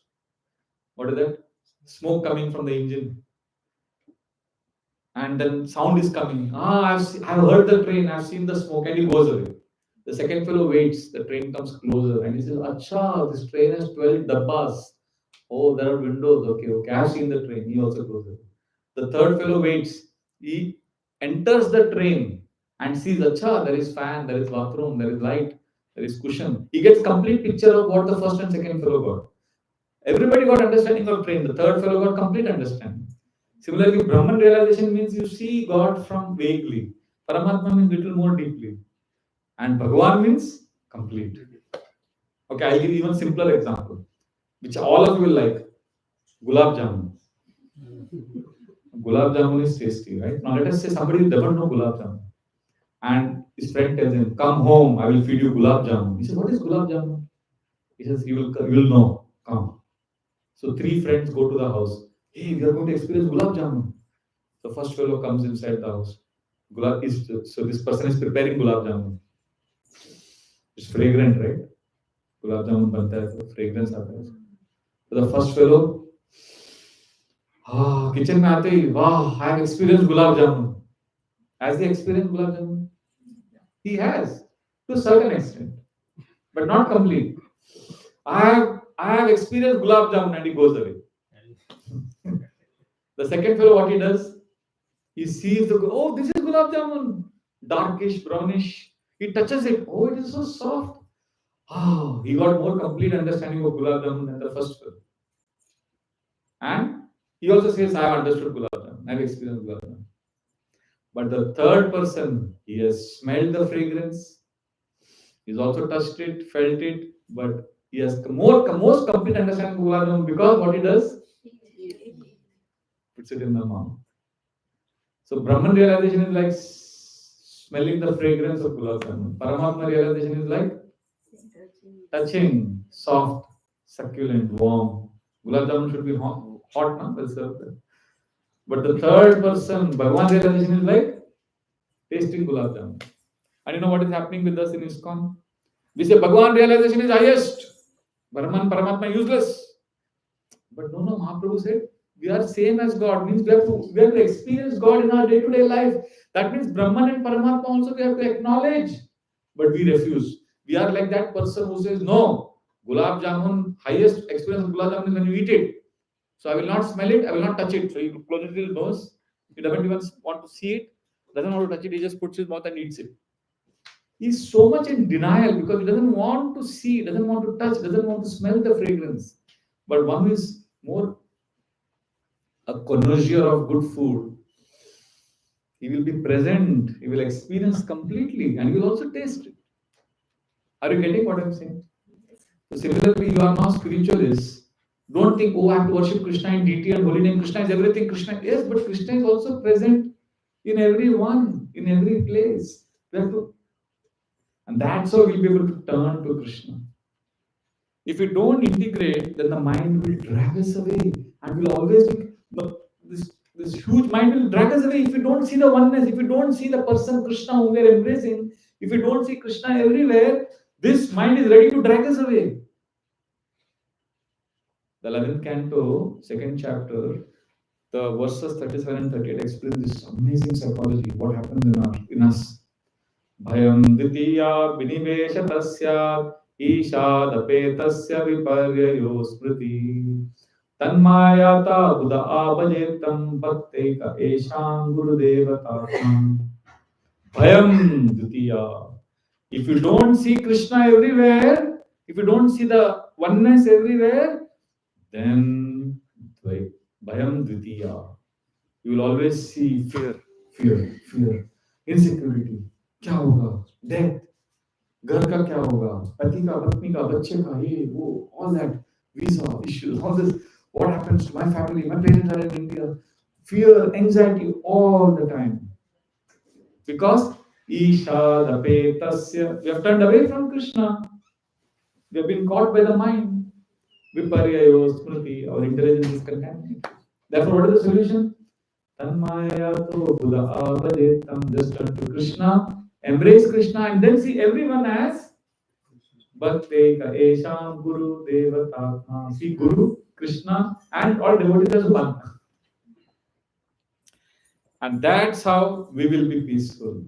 what is that? Smoke coming from the engine. And then sound is coming. I've heard the train, I've seen the smoke, and he goes away. The second fellow waits, the train comes closer, and he says, Acha, this train has 12 dabbas. Oh, there are windows. Okay, I've seen the train. He also goes away. The third fellow waits. He enters the train and sees, Acha, there is fan, there is bathroom, there is light, there is cushion. He gets complete picture of what the first and second fellow got. Everybody got understanding of train. The third fellow got complete understanding. Similarly, Brahman realization means you see God from vaguely. Paramatma means little more deeply. And Bhagavan means complete. Okay, I'll give you even simpler example, which all of you will like. Gulab jamun. Gulab jamun is tasty, right? Now let us say somebody who doesn't know gulab jamun. And his friend tells him, come home, I will feed you gulab jamun. He says, what is gulab jamun? He says, you will know. Come. So three friends go to the house. Hey, we are going to experience gulab jamun. The first fellow comes inside the house. So this person is preparing gulab jamun. It's fragrant, right? Gulab jamun banta hai, so fragrance aata hai. So the first fellow, kitchen mein aate hi, wow, I have experienced gulab jamun. Has he experienced gulab jamun? He has, to a certain extent, but not complete. I have experienced gulab jamun, and he goes away. The second fellow, what he does? He sees oh, this is gulab jamun, darkish, brownish. He touches it. Oh, it is so soft. Oh, he got more complete understanding of gulab jamun than the first fellow. And he also says, I have understood gulab jamun. I have experienced gulab jamun. But the third person, he has smelled the fragrance. He's also touched it, felt it, but he has most complete understanding of gulab jamun because what he does? Puts it in the mouth. So Brahman realization is like smelling the fragrance of gulab jamun. Paramatma realization is like touching, soft, succulent, warm. Gulab jamun should be hot, no? We'll serve that. But the third person, Bhagavan realization is like tasting gulab jamun. And you know what is happening with us in ISKCON? We say Bhagavan realization is highest. Brahman, Paramatma useless. But no, Mahaprabhu said, we are same as God. Means we have to experience God in our day-to-day life. That means Brahman and Paramatma also we have to acknowledge. But we refuse. We are like that person who says, no, gulab jamun, highest experience of gulab jamun is when you eat it. So I will not smell it, I will not touch it. So he closes his nose. He doesn't even want to see it, doesn't want to touch it, he just puts his mouth and eats it. He's so much in denial because he doesn't want to see, doesn't want to touch, doesn't want to smell the fragrance. But one who is more a connoisseur of good food, he will be present, he will experience completely, and he will also taste it. Are you getting what I'm saying? So similarly, you are now spiritualists. Don't think, oh, I have to worship Krishna in deity and holy name. Krishna is everything. Krishna, yes, but Krishna is also present in everyone, in every place. We have to, and that's how we'll be able to turn to Krishna. If we don't integrate, then the mind will drag us away, and will always be this huge mind will drag us away if we don't see the oneness, if we don't see the person Krishna whom we are embracing, if we don't see Krishna everywhere, this mind is ready to drag us away. The 11th canto, 2nd chapter, the verses 37 and 38 explain this amazing psychology, what happens in us. Bhayam ditya viniveshatasya ishadapetasya viparyayo smriti tanmayata buddha abhajetam bhakteka esham gurudevatam. Bhayam ditya. If you don't see Krishna everywhere, if you don't see the oneness everywhere, then bhayam dvitiya. You will always see fear, insecurity. क्या होगा? Death. घर का क्या होगा? पति का, पत्नी का, बच्चे का, ये वो, all that, visa issues, all this. What happens to my family? My parents are in India. Fear, anxiety, all the time. Because ishadapetasya, we have turned away from Krishna. We have been caught by the mind. Viparyayo smriti, our intelligence is contaminated. Therefore, what is the solution? Tanmayato Buddha Avajetam. Just turn to Krishna, embrace Krishna, and then see everyone as Bhakte Ka Esham Guru Devatatma. See Guru, Krishna, and all devotees as one. And that's how we will be peaceful.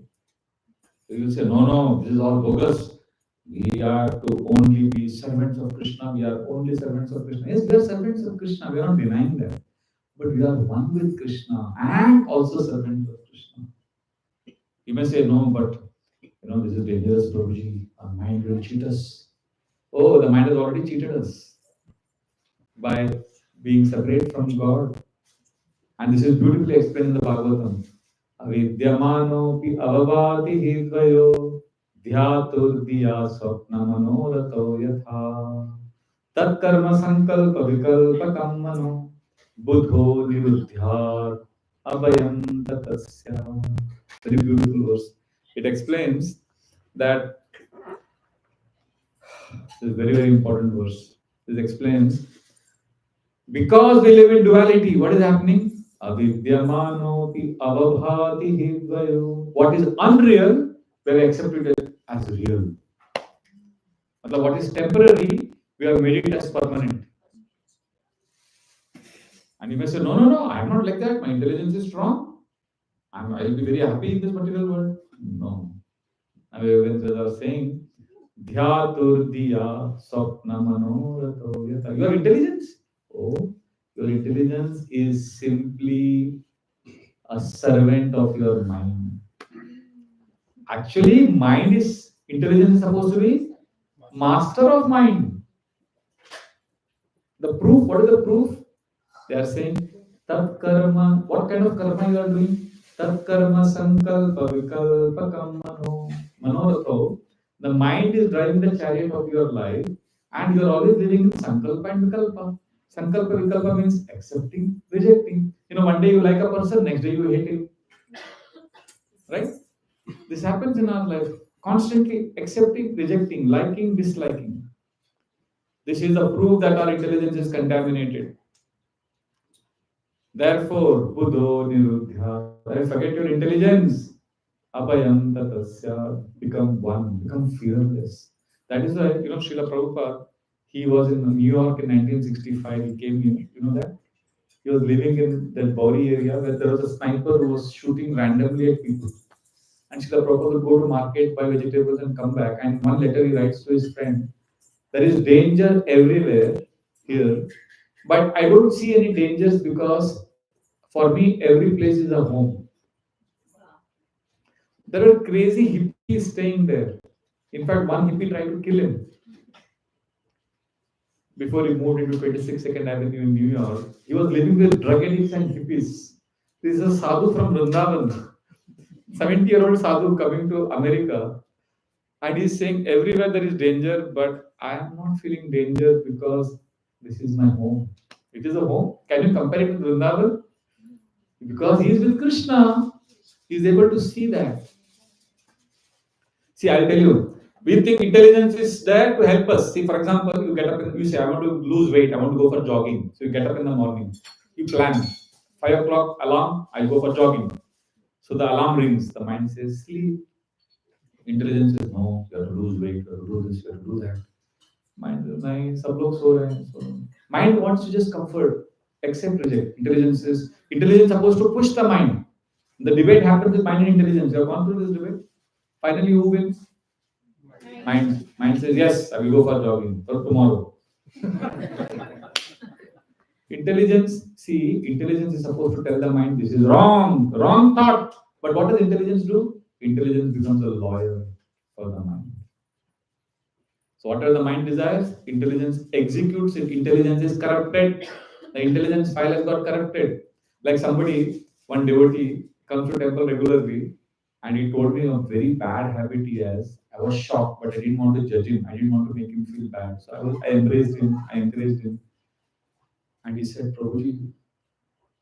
You will say, no, no, this is all bogus. We are to only be servants of Krishna. We are only servants of Krishna. Yes, we are servants of Krishna. We are not denying that. But we are one with Krishna and also servants of Krishna. You may say, no, but this is dangerous, Prabhuji. Our mind will cheat us. Oh, the mind has already cheated us by being separate from God. And this is beautifully explained in the Bhagavatam. Avidyamanopi avavati hidvayo dhyaturdiya swapna manorato yatha tat karma sankalpa vikalpa mano buddho niruddhyat abhayam tatasya. Very beautiful verse. It explains that this is very, very important verse. This explains because we live in duality, what is happening? Avidyamanopi avabhati hidvayo. What is unreal, we have accepted it as real. What is temporary, we have made it as permanent. And you may say, no, no, no, I am not like that. My intelligence is strong. I will be very happy in this material world. No. Now, when they are saying, Dhyaturdiya Swapna Manorato Yata. Your intelligence? Oh, your intelligence is simply a servant of your mind. Actually, intelligence is supposed to be master of mind. The proof, what is the proof? They are saying, Tat karma, what kind of karma you are doing? Tat karma sankalpa vikalpa manorato. The mind is driving the chariot of your life, and you are always living in sankalpa and vikalpa. Sankalpa vikalpa means accepting, rejecting. One day you like a person, next day you hate him. Right? This happens in our life. Constantly accepting, rejecting, liking, disliking. This is the proof that our intelligence is contaminated. Therefore, Buddho Niruddha. Forget your intelligence. Abhayam tatasya. Become one. Become fearless. That is why, Srila Prabhupada, he was in New York in 1965. He came here. You know that? He was living in that Bori area where there was a sniper who was shooting randomly at people. And Srila Prabhupada would go to market, buy vegetables and come back. And one letter he writes to his friend, there is danger everywhere here, but I don't see any dangers because for me, every place is a home. There are crazy hippies staying there. In fact, one hippie tried to kill him before he moved into 26 Second Avenue in New York. He was living with drug addicts and hippies. This is a sadhu from Vrindavan, 70-year-old sadhu coming to America. And he's saying everywhere there is danger, but I am not feeling danger because this is my home. It is a home. Can you compare it with Vrindavan? Because he is with Krishna, he is able to see that. See, I'll tell you, we think intelligence is there to help us. See, for example, you get up and you say, I want to lose weight, I want to go for jogging. So you get up in the morning, you plan, 5 o'clock alarm, I'll go for jogging. So the alarm rings, the mind says, sleep. Intelligence says, no, you have to lose weight, you have to do this, you have to do that. Mind says, nahin, sab log so rahe hain. So mind wants to just comfort, accept, reject. Intelligence is supposed to push the mind. The debate happens with mind and intelligence. You have gone through this debate. Finally, who wins? Mind. Mind says, yes, I will go for jogging for tomorrow. Intelligence is supposed to tell the mind, this is wrong thought. But what does intelligence do? Intelligence becomes a lawyer for the mind. So whatever the mind desires, intelligence executes it. Intelligence is corrupted. The intelligence file has got corrupted. Like somebody, one devotee, comes to temple regularly, and he told me a very bad habit he has. I was shocked, but I didn't want to judge him. I didn't want to make him feel bad. So I embraced him. I encouraged him. And he said, Prabhuji,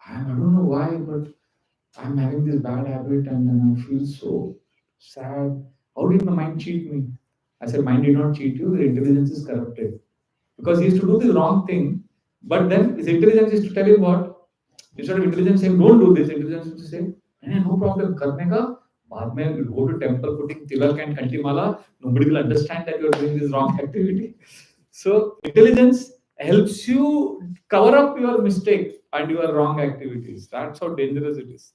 I don't know why, but I'm having this bad habit and then I feel so sad. How did my mind cheat me? I said, mind did not cheat you, your intelligence is corrupted. Because he used to do the wrong thing, but then his intelligence is to tell him what? Instead of intelligence saying, don't do this, intelligence will say, no problem, karne ka, baad mein you go to temple putting tilak and kantimala, nobody will understand that you are doing this wrong activity. So intelligence helps you cover up your mistake and your wrong activities. That's how dangerous it is.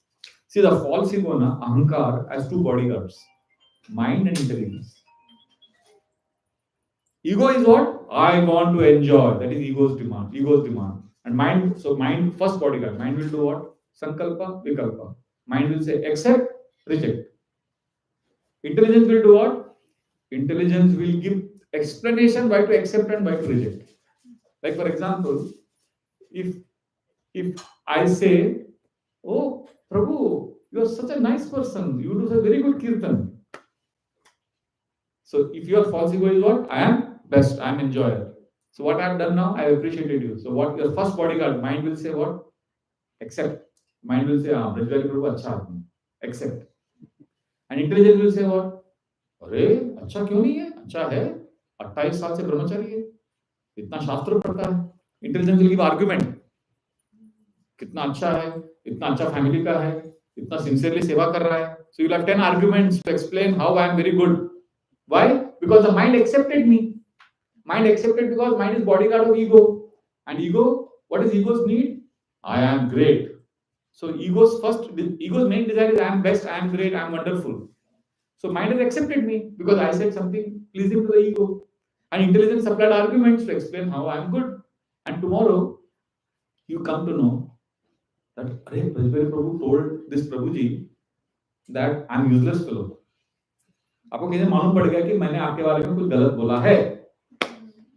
See, the false ego, na, ahankar, has two bodyguards, mind and intelligence. Ego is what? I want to enjoy. That is ego's demand. Ego's demand. And mind, so mind, first bodyguard. Mind will do what? Sankalpa, vikalpa. Mind will say accept, reject. Intelligence will do what? Intelligence will give explanation why to accept and why to reject. Like for example, if I say, oh Prabhu, you are such a nice person, you do a very good kirtan. So if your false ego is what? I am best, I am enjoyer. So what I have done now, I have appreciated you. So what your first bodyguard, mind will say what? Accept. Mind will say, Brajvali Prabhu, acha aadmi. Accept. And intelligence will say what? अरे अच्छा क्यों नहीं है? अच्छा है, 28 साल से ब्रह्मचारी है, इतना शास्त्र पढ़ता है. इंटेलिजेंस विल गिव आर्गुमेंट, कितना अच्छा है, इतना अच्छा फैमिली का है, इतना सिंसियरली सेवा कर रहा है. So you will have 10 arguments to explain how I am very good. Why? Because the mind accepted me. Mind accepted because mind is bodyguard of ego. And ego, what is ego's need? I am great. So ego's main desire is I am best, I am great, I am wonderful. So mind has accepted me because I said something pleasing to the ego. And intelligence supplied arguments to explain how I am good. And tomorrow, you come to know that Brajvali Prabhu told this Prabhuji that I am useless fellow. आपको कैसे मालूम पड़ गया कि मैंने आपके बारे में कुछ गलत बोला है?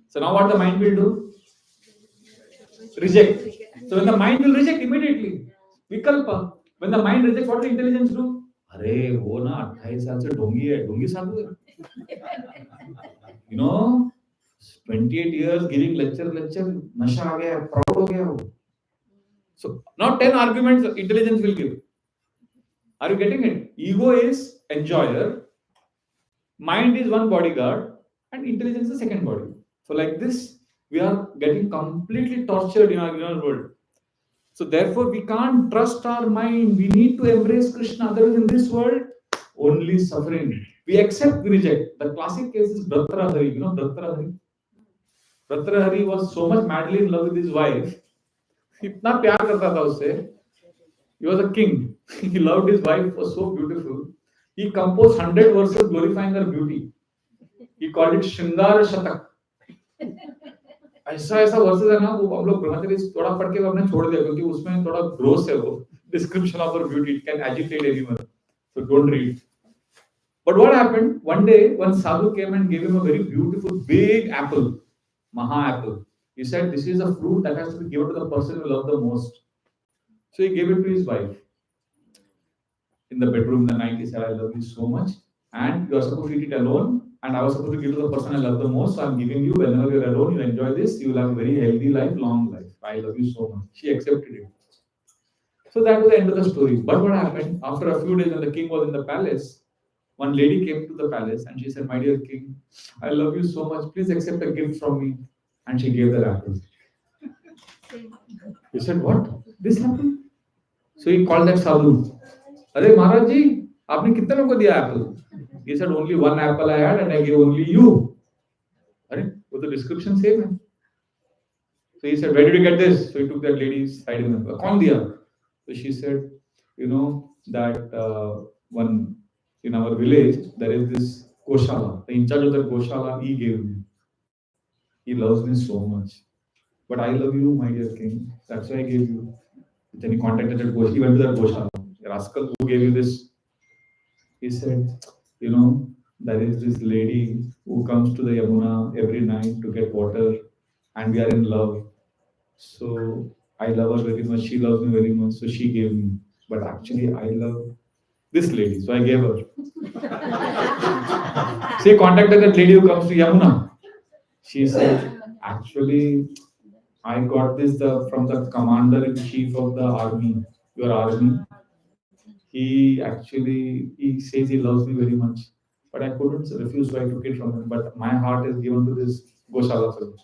So now what the mind will do? Reject. So when the mind will reject immediately, vikalpa. When the mind rejects, what will intelligence do? अरे वो ना 28 साल से ढोंगी है, ढोंगी साधु है. 28 years giving lecture, नशा आ गया, proud हो गया वो. So now 10 arguments intelligence will give. Are you getting it? Ego is enjoyer, mind is one bodyguard, and intelligence is the second body. So like this, we are getting completely tortured in our inner world. So therefore, we can't trust our mind. We need to embrace Krishna. Otherwise, in this world, only suffering. We accept, we reject. The classic case is Bhatrahari. You know Bhatrahari? Bhatrahari was so much madly in love with his wife. इतना प्यार करता था उससे. He was a king. He loved his wife, was so beautiful. He composed 100 verses glorifying her beauty. He called it Shringar Shatak. ऐसा versus है ना, वो हम लोग ब्रह्मचर्य थोड़ा पढ़ के हमने छोड़ दिया क्योंकि उसमें थोड़ा ग्रोस है वो description of her beauty. It can agitate anyone, so don't read. But what happened? One day, one sadhu came and gave him a very beautiful big apple, maha apple. He said, "This is a fruit that has to be given to the person you love the most." So he gave it to his wife. In the bedroom, the night, he said, "I love you so much, and you are supposed to eat it alone. And I was supposed to give to the person I love the most. So I'm giving you. Whenever you're alone, you enjoy this. You will have a very healthy life, long life. I love you so much." She accepted it. So that was the end of the story. But what happened? After a few days, when the king was in the palace, one lady came to the palace and she said, "My dear king, I love you so much. Please accept a gift from me." And she gave the apple. He said, "What? This apple?" So he called that sadhu. "Arey Maharaj ji, आपने कितने लोगों को दिया apple?" He said, "Only one apple I had and I gave only you." Arey, वो तो description same है. So he said, "Where did you get this?" So he took that lady's side and said, "कौन दिया?" So she said, that one in our village there is this Goshala. The in charge of that Goshala, he gave me. He loves me so much. But I love you, my dear king. That's why I gave you. Then he contacted that Goshala. He went to that Goshala. Rascal, who gave you this? He said, there is this lady who comes to the Yamuna every night to get water, and we are in love. So I love her very much. She loves me very much. So she gave me. But actually, I love this lady. So I gave her. Say, contacted that lady who comes to Yamuna. She said, "Actually, I got this from the commander-in-chief of the army, your army. He says he loves me very much. But I couldn't refuse, so I took it from him. But my heart is given to this Goshala fellow."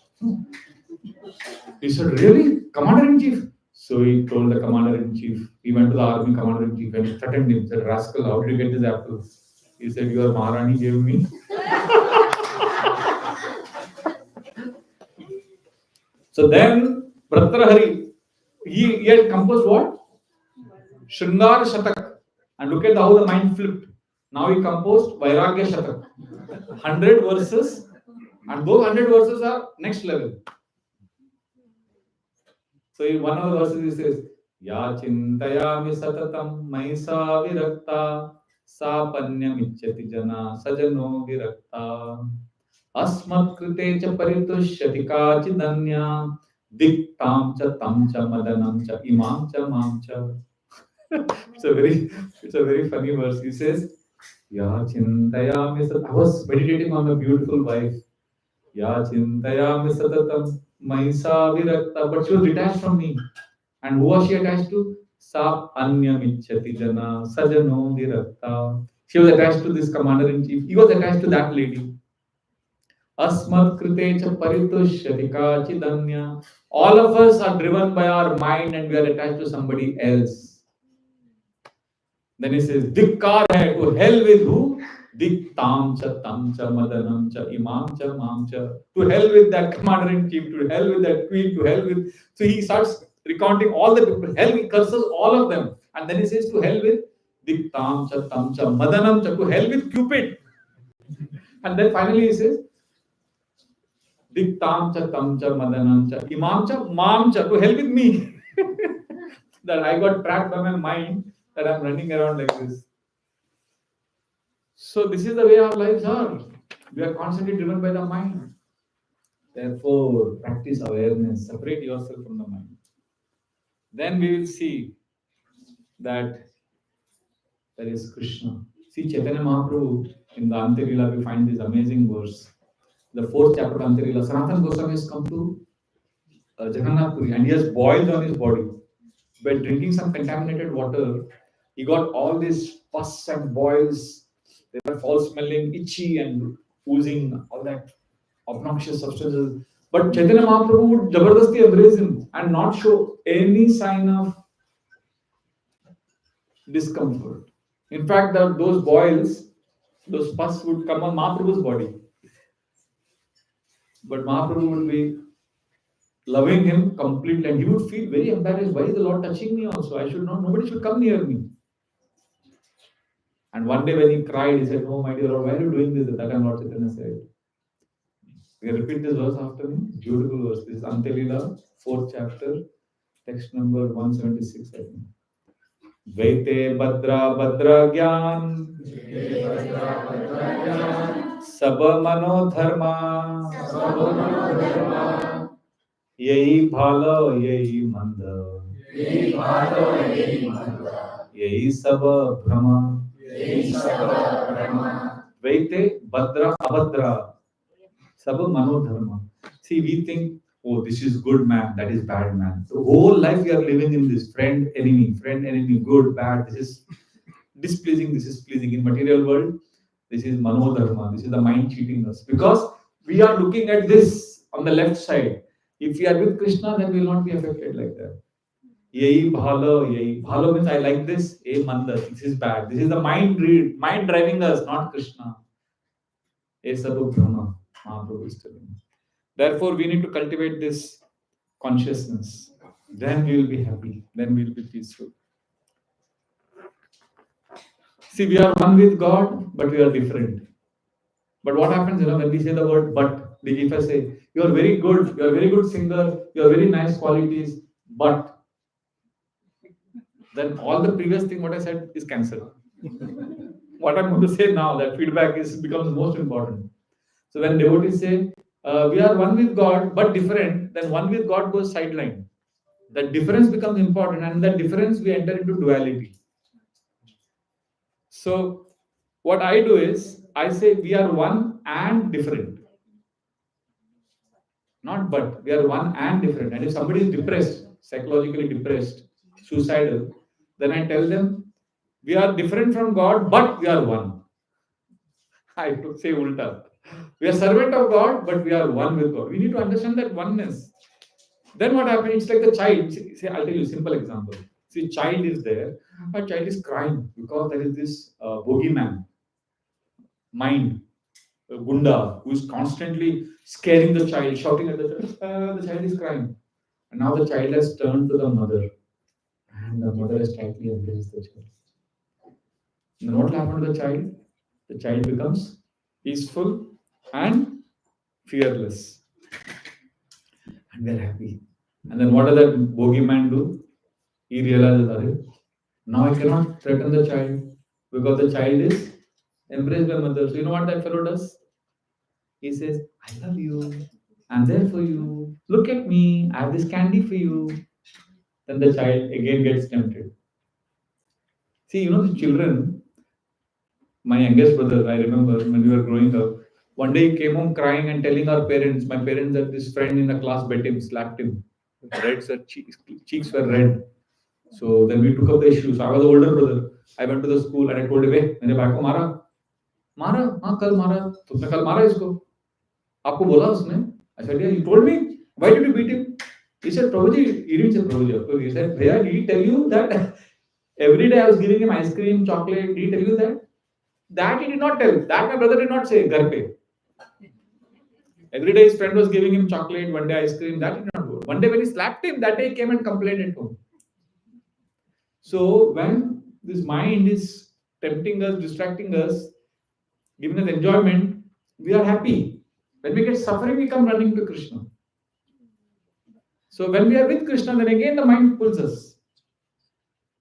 He said, "Really? Commander-in-chief?" So he told the commander-in-chief, he went to the army commander-in-chief and threatened him, said, "Rascal, how did you get this apple?" He said, "Your Maharani gave me." So then, Bhartrahari, he had composed what? Shringar Shatak. And look at how the mind flipped. Now he composed Vairagya Shatak. 100 verses, and those 100 verses are next level. So in one of the verses he says, Ya chintayami satatam maisa virakta sapanyam ichyati jana sajano virakta asmat krite cha paritushyati kachidanya diktam cha tam cha madanam cha imam cha mam cha. It's a very funny verse. He says, Ya chintayami satatam. I was meditating on a beautiful wife. Ya chintayami satatam maisa virakta. But she was detached from me. And who was she attached to? Sap anyam ichchati jana sajano virakta. She was attached to this commander-in-chief. He was attached to that lady. Asmat krite cha paritushyati kachidanya. All of us are driven by our mind and we are attached to somebody else. Then he says, Dikkar hai, to hell with who? Diktam cha tam cha madanam cha imam cha mam cha. To hell with that commander-in-chief, to hell with that queen, to hell with. So he starts recounting all the people. Hell, he curses all of them. And then he says, to hell with Diktam cha tam cha madanam cha. To hell with Cupid. And then finally he says, Diktam cha tam cha madanam cha imam cha mam cha. To hell with me. That I got trapped by my mind, that I'm running around like this. So this is the way our lives are. We are constantly driven by the mind. Therefore, practice awareness. Separate yourself from the mind. Then we will see that there is Krishna. See Chaitanya Mahaprabhu in the Antirila, we find this amazing verse. The fourth chapter of Antirila, Sanatana Goswami has come to Jagannath Puri and he has boils on his body. By drinking some contaminated water, he got all these pus and boils. They were foul smelling, itchy and oozing all that obnoxious substances. But Chaitanya Mahaprabhu would jabardasti embrace him and not show any sign of discomfort. In fact, those boils, those pus would come on Mahaprabhu's body. But Mahaprabhu would be loving him completely and he would feel very embarrassed. Why is the Lord touching me also? I should not, nobody should come near me. And one day when he cried, he said, "Oh my dear Lord, why are you doing this?" That time Lord Chaitanya said. We repeat this verse after me. Beautiful verse. This is Antilila, 4th chapter, text number 176, I think. Vaite Badra Badra Gyan Sab Mano Dharma Yehi Bhalo Yehi Manda Yehi Sab Brahma Vaite Badra Abhadra Sab Mano Dharma. See, we think, oh, this is good man, that is bad man. The whole life we are living in this friend, enemy, good, bad. This is displeasing, this is pleasing. In material world, this is Mano Dharma. This is the mind cheating us. Because we are looking at this on the left side. If we are with Krishna, then we will not be affected like that. Yehi bhalo, yehi. Bhalo means I like this, manda, this is bad. This is the mind driving us, not Krishna. Sabu Brahma, Mahaprabhu is telling. Therefore, we need to cultivate this consciousness. Then we will be happy. Then we will be peaceful. See, we are one with God, but we are different. But what happens, when we say the word but, if I say, you are very good, you are a very good singer, you have very nice qualities, but, then all the previous thing what I said is cancelled. What I'm going to say now, that feedback becomes most important. So when devotees say, we are one with God, but different, then one with God goes sideline. That difference becomes important, and that difference we enter into duality. So what I do is, I say we are one and different. Not but, we are one and different. And if somebody is depressed, psychologically depressed, suicidal, then I tell them, we are different from God, but we are one. I could say ulta. We are servant of God, but we are one with God. We need to understand that oneness. Then what happens? It's like the child. See, I'll tell you a simple example. See, child is there. A child is crying because there is this bogeyman, mind, a gunda, who is constantly scaring the child, shouting at the child. The child is crying. And now the child has turned to the mother. And the mother has tightly embraced the child. And then what will happen to the child? The child becomes peaceful and fearless. And they're happy. And then what does that bogeyman do? He realizes, "Arey, now I cannot threaten the child because the child is embraced by mother." So you know what that fellow does? He says, "I love you. I'm there for you. Look at me. I have this candy for you." Then the child again gets tempted. See, you know, the children, my youngest brother, I remember when we were growing up, one day he came home crying and telling our parents, my parents, that this friend in the class bit him, slapped him. Cheeks were red. So then we took up the issue. So I was the older brother. I went to the school and I told him, "Hey, मेरे भाई को मारा, मारा, हाँ कल मारा, तुमने कल मारा इसको, आपको बोला उसने?" I said, "Yeah, you told me. Why did you beat him?" He said, "Prabhuji," he didn't say Prabhuji, of course. He said, "Bhaiya, did he tell you that every day I was giving him ice cream, chocolate? Did he tell you that?" That he did not tell. That my brother did not say, "Ghar pe." Every day his friend was giving him chocolate, one day ice cream. That did not go. One day when he slapped him, that day he came and complained at home. So when this mind is tempting us, distracting us, giving us enjoyment, we are happy. When we get suffering, we come running to Krishna. So when we are with Krishna, then again the mind pulls us.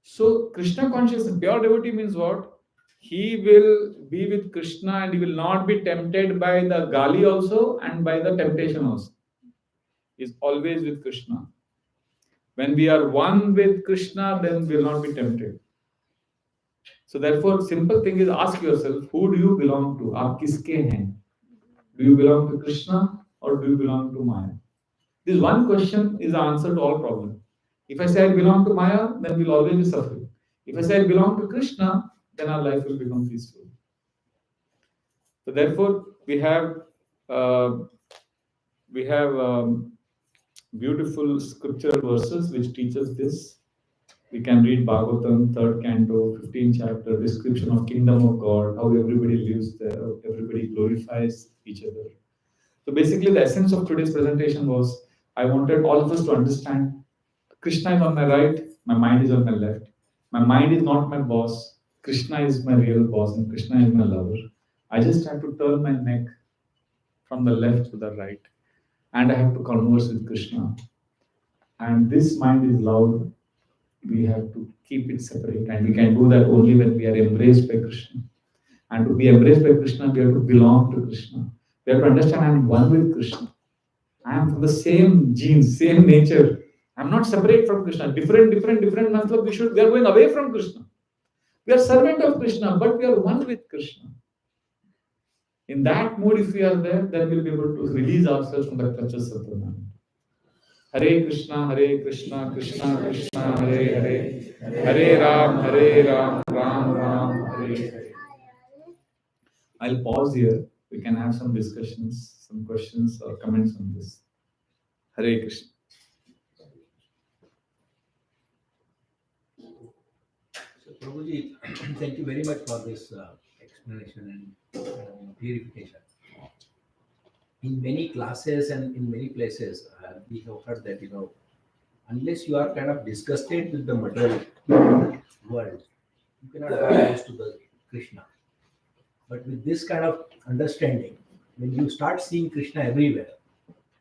So Krishna consciousness, pure devotee means what? He will be with Krishna and he will not be tempted by the gali also and by the temptation also. He is always with Krishna. When we are one with Krishna, then we will not be tempted. So therefore, simple thing is, ask yourself, who do you belong to? Aap kiske hain? Do you belong to Krishna or do you belong to Maya? This one question is the answer to all problems. If I say I belong to Maya, then we'll always be suffering. If I say I belong to Krishna, then our life will become peaceful. So therefore, we have beautiful scriptural verses which teach us this. We can read Bhagavatam, 3rd canto, 15th chapter, description of kingdom of God, how everybody lives there, how everybody glorifies each other. So basically, the essence of today's presentation was, I wanted all of us to understand Krishna is on my right, my mind is on my left. My mind is not my boss. Krishna is my real boss and Krishna is my lover. I just have to turn my neck from the left to the right and I have to converse with Krishna. And this mind is loud. We have to keep it separate, and we can do that only when we are embraced by Krishna. And to be embraced by Krishna, we have to belong to Krishna. We have to understand I am one with Krishna. I am from the same genes, same nature. I am not separate from Krishna. Different. We are going away from Krishna. We are servant of Krishna, but we are one with Krishna. In that mood, if we are there, then we will be able to release ourselves from the clutches of the mind. Hare Krishna, Krishna Krishna, Hare Hare, Hare Ram, Ram Ram, Hare Hare. I'll pause here. We can have some discussions, some questions or comments on this. Hare Krishna. So, Prabhuji, thank you very much for this explanation and clarification. In many classes and in many places, we have heard that, unless you are kind of disgusted with the material world, you cannot go close to the Krishna. But with this kind of understanding, when you start seeing Krishna everywhere,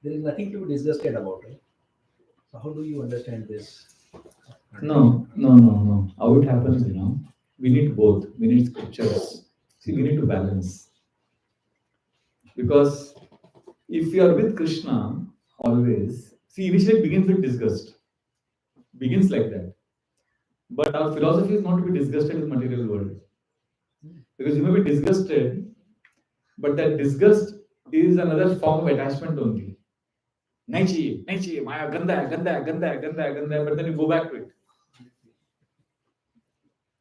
there is nothing to be disgusted about, right? So how do you understand this? No. How it happens, we need both. We need scriptures. See, we need to balance. Because if you are with Krishna always, see, initially it begins with disgust. Begins like that. But our philosophy is not to be disgusted with material world. Because you may be disgusted, but that disgust is another form of attachment only. Nahi chahiye, Maya, ganda hai, but then you go back to it.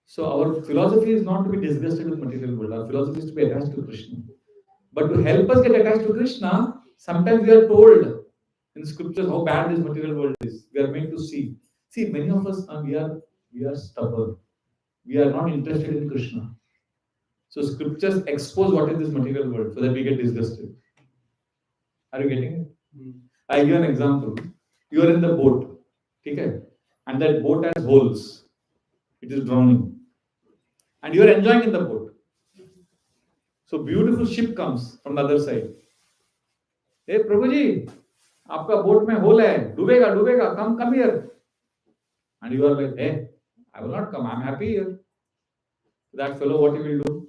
So our philosophy is not to be disgusted with material world. Our philosophy is to be attached to Krishna. But to help us get attached to Krishna, sometimes we are told in scriptures how bad this material world is. We are made to see. See, many of us we are stubborn. We are not interested in Krishna. So scriptures expose what is this material world so that we get disgusted. Are you getting it? I give an example. You are in the boat, okay? And that boat has holes. It is drowning. And you are enjoying in the boat. So beautiful ship comes from the other side. Hey Prabhuji, आपका boat में hole है, डूबेगा डूबेगा, come here. And you are like, hey, I will not come, I'm happy here. That fellow, what he will do?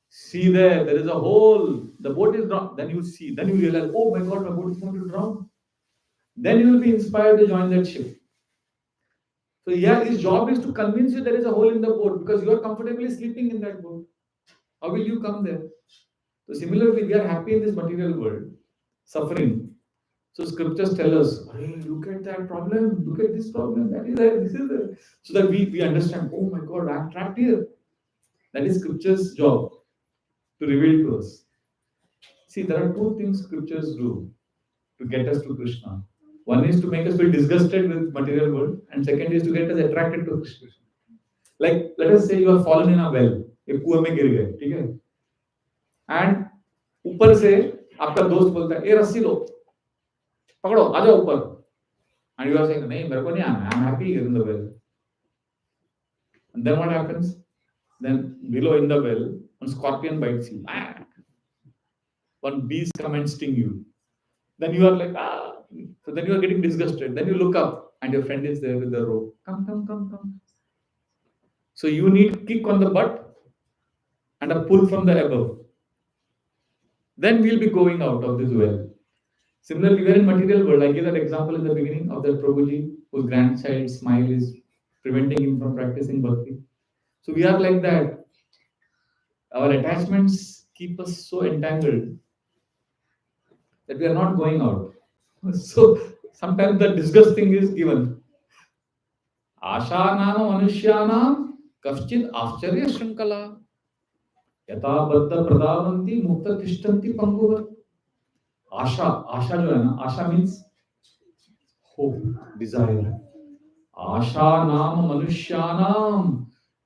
See there is a hole, the boat is drowned. Then you see, then you realize, oh my God, my boat is going to drown. Then you will be inspired to join that ship. So yeah, his job is to convince you there is a hole in the boat because you are comfortably sleeping in that boat. How will you come there? So similarly, we are happy in this material world, suffering. So scriptures tell us, hey, look at that problem, look at this problem, that is there, this is there. So that we understand, oh my God, I'm trapped here. That is scripture's job to reveal to us. See, there are two things scriptures do to get us to Krishna. One is to make us feel disgusted with material world, and second is to get us attracted to Krishna. Like, let us say you have fallen in a well, एक कुएं में गिर गए, ठीक है? And ऊपर से आपका दोस्त बोलता है, ए रस्सी लो, पकड़ो, आ जाओ ऊपर. And you are saying, नहीं, मेरे को नहीं आना, I'm happy here in the well. And then what happens? Then below in the well, one scorpion bites you. One bees come and sting you. Then you are like, ah. So then you are getting disgusted. Then you look up and your friend is there with the rope. Come. So you need kick on the butt and a pull from the above. Then we'll be going out of this well. Similarly, we are in material world. I gave that example in the beginning of that Prabhuji whose grandchild smile is preventing him from practicing bhakti. So we are like that. Our attachments keep us so entangled that we are not going out. So sometimes the disgusting is given. Asha nama manusyanam kafchit ascharya shrinkala yata baddha pradavanti mukta tishtanti panguva. Asha जो है ना, आशा means hope, desire. आशा नाम मनुष्यानाम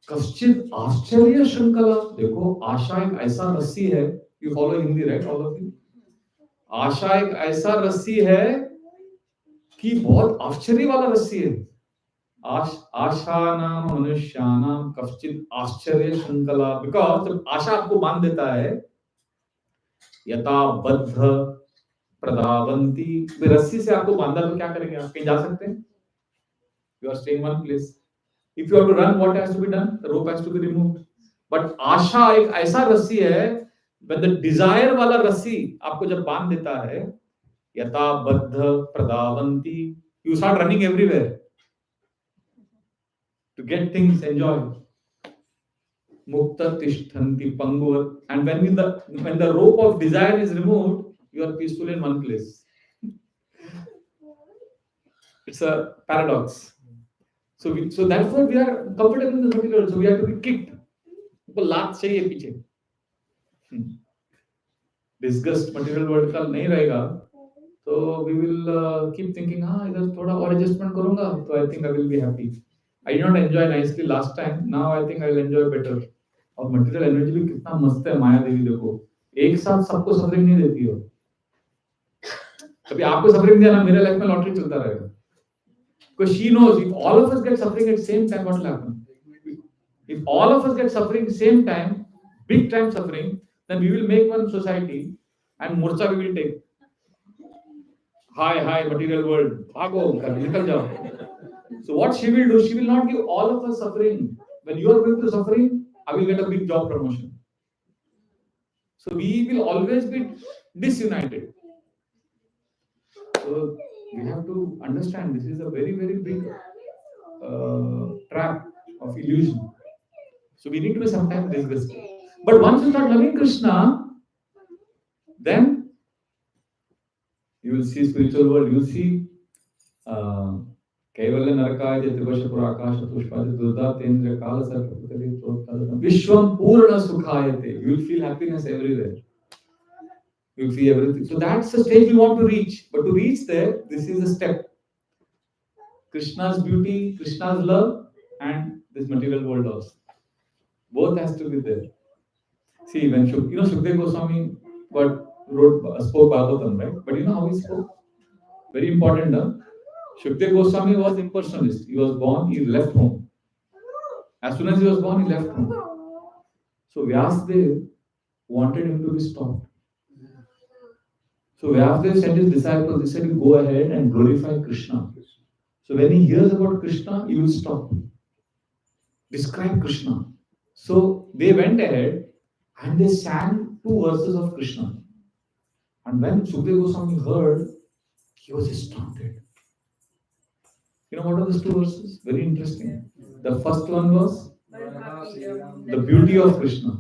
कश्चित आश्चर्य श्रृंखला. देखो, आशा एक ऐसा रस्सी है. You follow Hindi, right, all of you? आशा एक ऐसा रस्सी है कि बहुत आश्चर्य वाला रस्सी है. आशा नाम मनुष्यानाम कश्चित आश्चर्य श्रृंखला. बिकॉज जब आशा आपको बांध देता है, यथा बद्ध प्रदावंती, रस्सी से आपको बांधा तो क्या करेंगे? आप कहीं जा सकते हैं? You are staying one place. If you have to run, what has to be done? The rope has to be removed. But आशा एक ऐसा रस्सी है, when the desire वाला रस्सी आपको जब बांध देता है, यथा बद्ध प्रदावंती, you start running everywhere to get things, enjoy. Mukta tishthanti panguvat. And when the rope of desire is removed, you are peaceful in one place. It's a paradox. So therefore we are comfortable in the material. So we have to be kicked. हमको लात चाहिए पीछे. Disgust material world का नहीं रहेगा, तो we will keep thinking, हाँ इधर थोड़ा और adjustment करूँगा, तो I think I will be happy. I did not enjoy nicely last time. Now I think I will enjoy better. और material energy भी कितना मस्त है, माया देवी देखो, एक साथ सबको सफरिंग नहीं देती हो. कभी आपको सफरिंग दिया ना, मेरे लाइफ में लॉटरी चलता रहेगा. Because she knows if all of us get suffering at the same time, what will happen? If all of us get suffering at the same time, big time suffering, then we will make one society and morcha we will take. Hi, material world, bhago, nikal jao. So what she will do, she will not give all of us suffering. When you are going through suffering, I will get a big job promotion. So we will always be disunited. So we have to understand this is a very, very big trap of illusion. So we need to be sometimes disgusted. But once you start loving Krishna, then you will see spiritual world. You will see Kaivalya Narakaya Trivasha Purakasha Pushpaja Durda Tendra Kala Sarpaputari Vishwam Purna Sukhayate. You will feel happiness everywhere. You see everything. So that's the stage we want to reach. But to reach there, this is a step. Krishna's beauty, Krishna's love, and this material world also. Both has to be there. See, when Shukdev Goswami spoke Bhagavatam, right? But you know how he spoke? Very important, huh? Shukdev Goswami was impersonalist. He was born, he left home. As soon as he was born, he left home. So Vyasdev wanted him to be stopped. So Vyasdev sent his disciples, he said, you go ahead and glorify Krishna. So when he hears about Krishna, he will stop. Describe Krishna. So they went ahead and they sang 2 verses of Krishna. And when Shukdev Goswami heard, he was astounded. You know what are those 2 verses? Very interesting. The first one was the beauty of Krishna.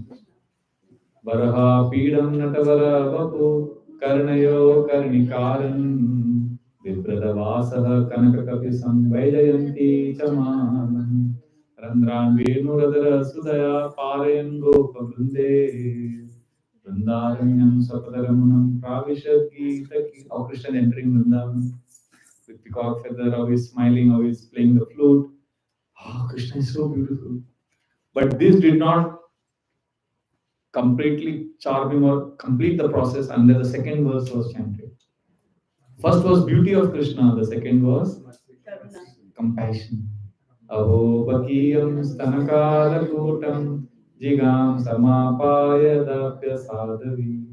Varaha Pidam Natavara Vapu Karnayo Karnikaran Vipradavasaha Kanakakapisam Vaijayanti Chamanam Randran Venuradara Sudaya Parayan Gopavrunde Vrindaranyam Sapadaраmunam Pravishad Geetaki. How Krishna entering Vrindavan with peacock feather, how he's smiling, how he's playing the flute. Oh, Krishna is so beautiful. But this did not completely charm him or complete the process until the second verse was chanted. First was beauty of Krishna, the second was compassion. Aho bakiyam stanakala kutam jigam samapaya dapya sadhavi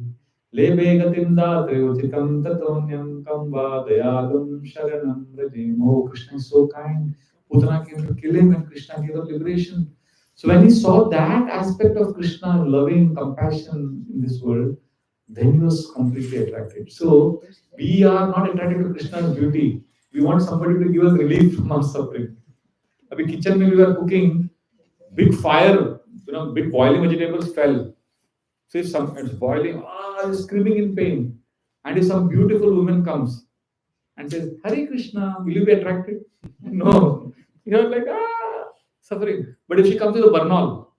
lebe gatim datre uchitam tatonyam kamba dayalum sharanam rajim. Oh, Krishna is so kind. Putana came to kill him and Krishna gave up liberation. So when he saw that aspect of Krishna, loving, compassion in this world, then he was completely attracted. So we are not attracted to Krishna's beauty. We want somebody to give us relief from our suffering. Abhi kitchen mein we were cooking, big fire, big boiling vegetables fell. So if it's boiling, you're screaming in pain. And if some beautiful woman comes and says, Hare Krishna, will you be attracted? No. You're like, suffering. But if she comes with a Bernal,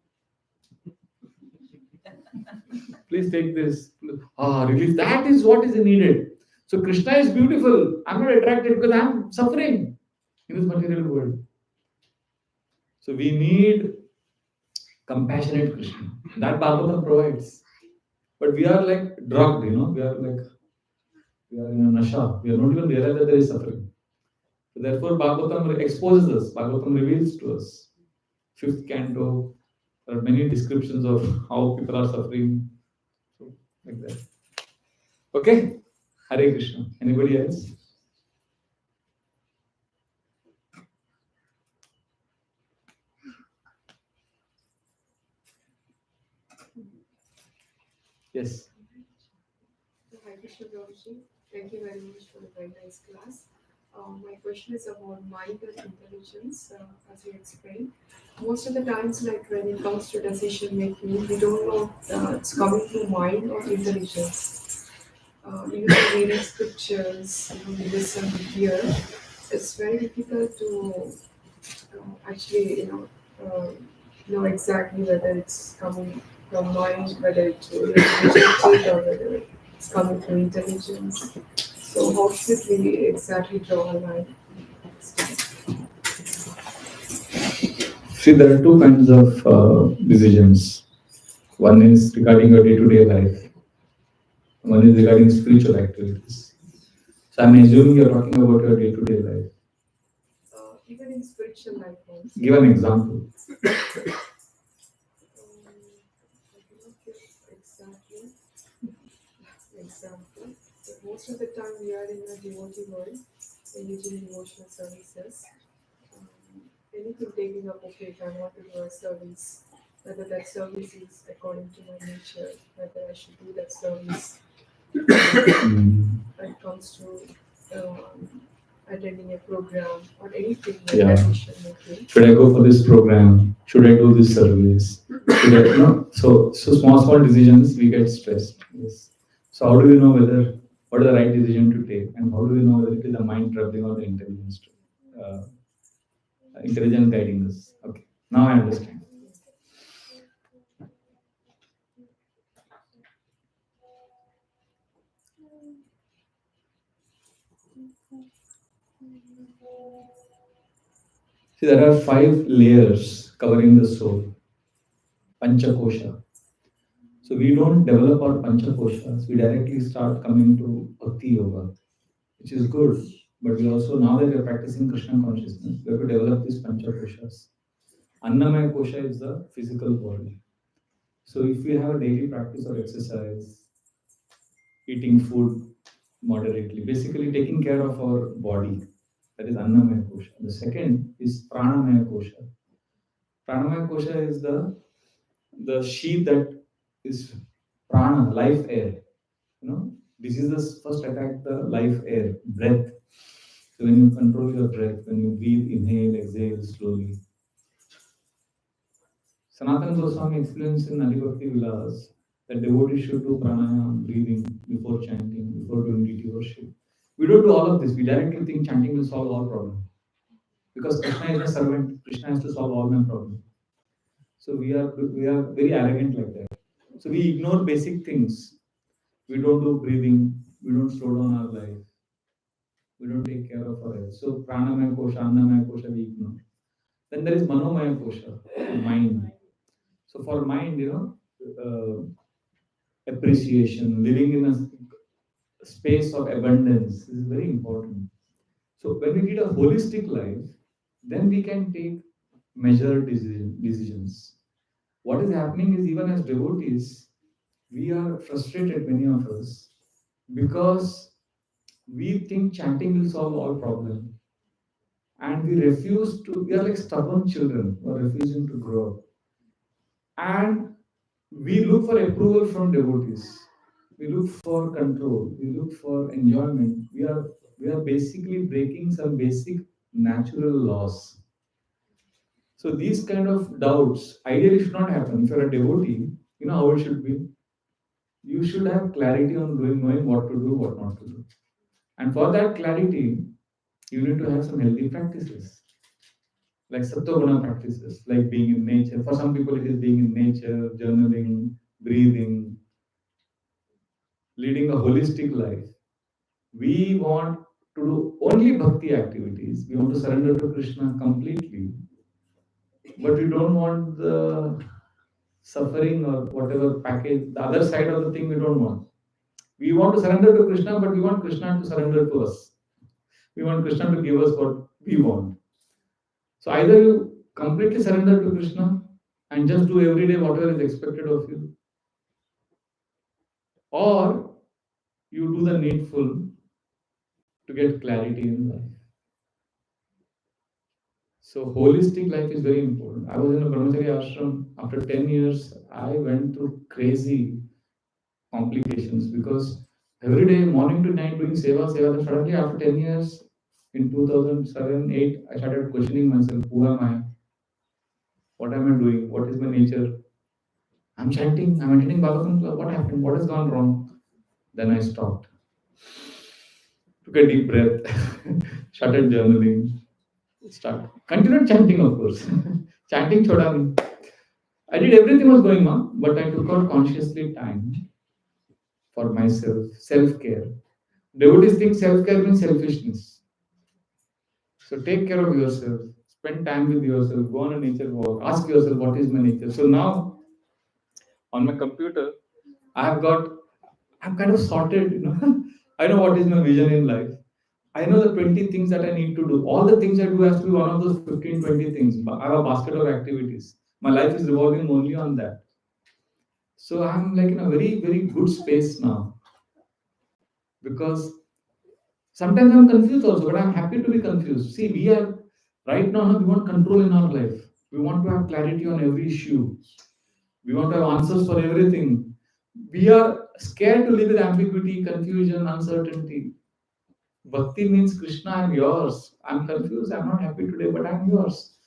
please take this. Relief. That is what is needed. So Krishna is beautiful. I'm not attracted because I'm suffering in this material world. So we need compassionate Krishna. That Bhagavatam provides. But we are like drugged, we are in a nasha. We are not even realize that there is suffering. So therefore Bhagavatam exposes us. Bhagavatam reveals to us. 5th canto, there are many descriptions of how people are suffering. So like that. Okay? Hare Krishna. Anybody else? Yes. Hi, Krishna Prabhuji. Thank you very much for the very nice class. My question is about mind and intelligence, as you explained. Most of the times, like when it comes to decision making, we don't know it's coming through mind or intelligence. Even reading scriptures, we listen, we hear. It's very difficult to actually, know exactly whether it's coming from mind, whether it's rejected, or whether it's coming from intelligence. So how should we exactly draw a line? See, there are 2 kinds of decisions. One is regarding your day-to-day life. One is regarding spiritual activities. So I'm assuming you're talking about your day-to-day life. Even in spiritual life also. Give an example. I cannot give exactly example. But most of the time we are in a devotee world, engaging in emotional services. Anything taking up, okay, if I want to do a service, whether that service is according to my nature, whether I should do that service. When it comes to attending a program or anything like that, should I go for this program? Should I do this service? Should I, So small decisions we get stressed. Yes. So how do you know what is the right decision to take, and how do you know whether it is the mind traveling or the intelligence guiding us? Okay, now I understand. See, there are 5 layers covering the soul. Panchakosha. So we don't develop our Panchakoshas. We directly start coming to Bhakti Yoga, which is good. But we also, now that we are practicing Krishna consciousness, we have to develop these Panchakoshas. Annamaya Kosha is the physical body. So if we have a daily practice of exercise, eating food moderately, basically taking care of our body, that is Annamaya Kosha. The second is Pranamaya Kosha. Pranamaya Kosha is the sheath that is prana, life air. You know, diseases first attack the life air, breath. So when you control your breath, when you breathe, inhale, exhale slowly. Sanatana Goswami explains in Adivakti Vilas that devotees should do pranayama, breathing, before chanting, before doing deity worship. We don't do all of this. We directly think chanting will solve all problems. Because Krishna is my servant, Krishna has to solve all my problems. So we are very arrogant like that. So we ignore basic things. We don't do breathing, we don't slow down our life, we don't take care of our health. So pranamaya kosha, annamaya kosha we ignore. Then there is manomaya kosha, mind. So for mind, appreciation, living in a space of abundance is very important. So when we lead a holistic life, then we can take measured decisions. What is happening is, even as devotees, we are frustrated, many of us, because we think chanting will solve all problems. And we are like stubborn children who are refusing to grow up. And we look for approval from devotees. We look for control. We look for enjoyment. We are basically breaking some basic natural laws. So these kind of doubts ideally should not happen. If you're a devotee, you know how it should be. You should have clarity on knowing what to do, what not to do. And for that clarity, you need to have some healthy practices, like Sattva practices, like being in nature. For some people, it is being in nature, journaling, breathing, leading a holistic life. We want to do only bhakti activities. We want to surrender to Krishna completely, but we don't want the suffering or whatever package, the other side of the thing we don't want. We want to surrender to Krishna, but we want Krishna to surrender to us. We want Krishna to give us what we want. So either you completely surrender to Krishna and just do every day whatever is expected of you, or you do the needful to get clarity in life. So holistic life is very important. I was in a brahmachari ashram. After 10 years, I went through crazy complications because every day, morning to night, doing seva. Then suddenly after 10 years, in 2007-8, I started questioning myself, who am I? What am I doing? What is my nature? I'm chanting, I'm attending Bhagavatam club. What happened? What has gone wrong? Then I stopped. Took a deep breath, started journaling, continued chanting, of course. Chanting choda nahi. I did everything was going on, but I took out consciously time for myself, self-care. Devotees think self-care means selfishness. So take care of yourself, spend time with yourself, go on a nature walk, ask yourself what is my nature. So now on my computer, I'm kind of sorted. I know what is my vision in life. I know the 20 things that I need to do. All the things I do has to be one of those 15, 20 things. I have a basket of activities. My life is revolving only on that. So I'm like in a very, very good space now. Because sometimes I'm confused also, but I'm happy to be confused. See, we are right now, we want control in our life. We want to have clarity on every issue. We want to have answers for everything. We are scared to live with ambiguity, confusion, uncertainty. Bhakti means Krishna, I'm yours. I'm confused, I'm not happy today, but I'm yours.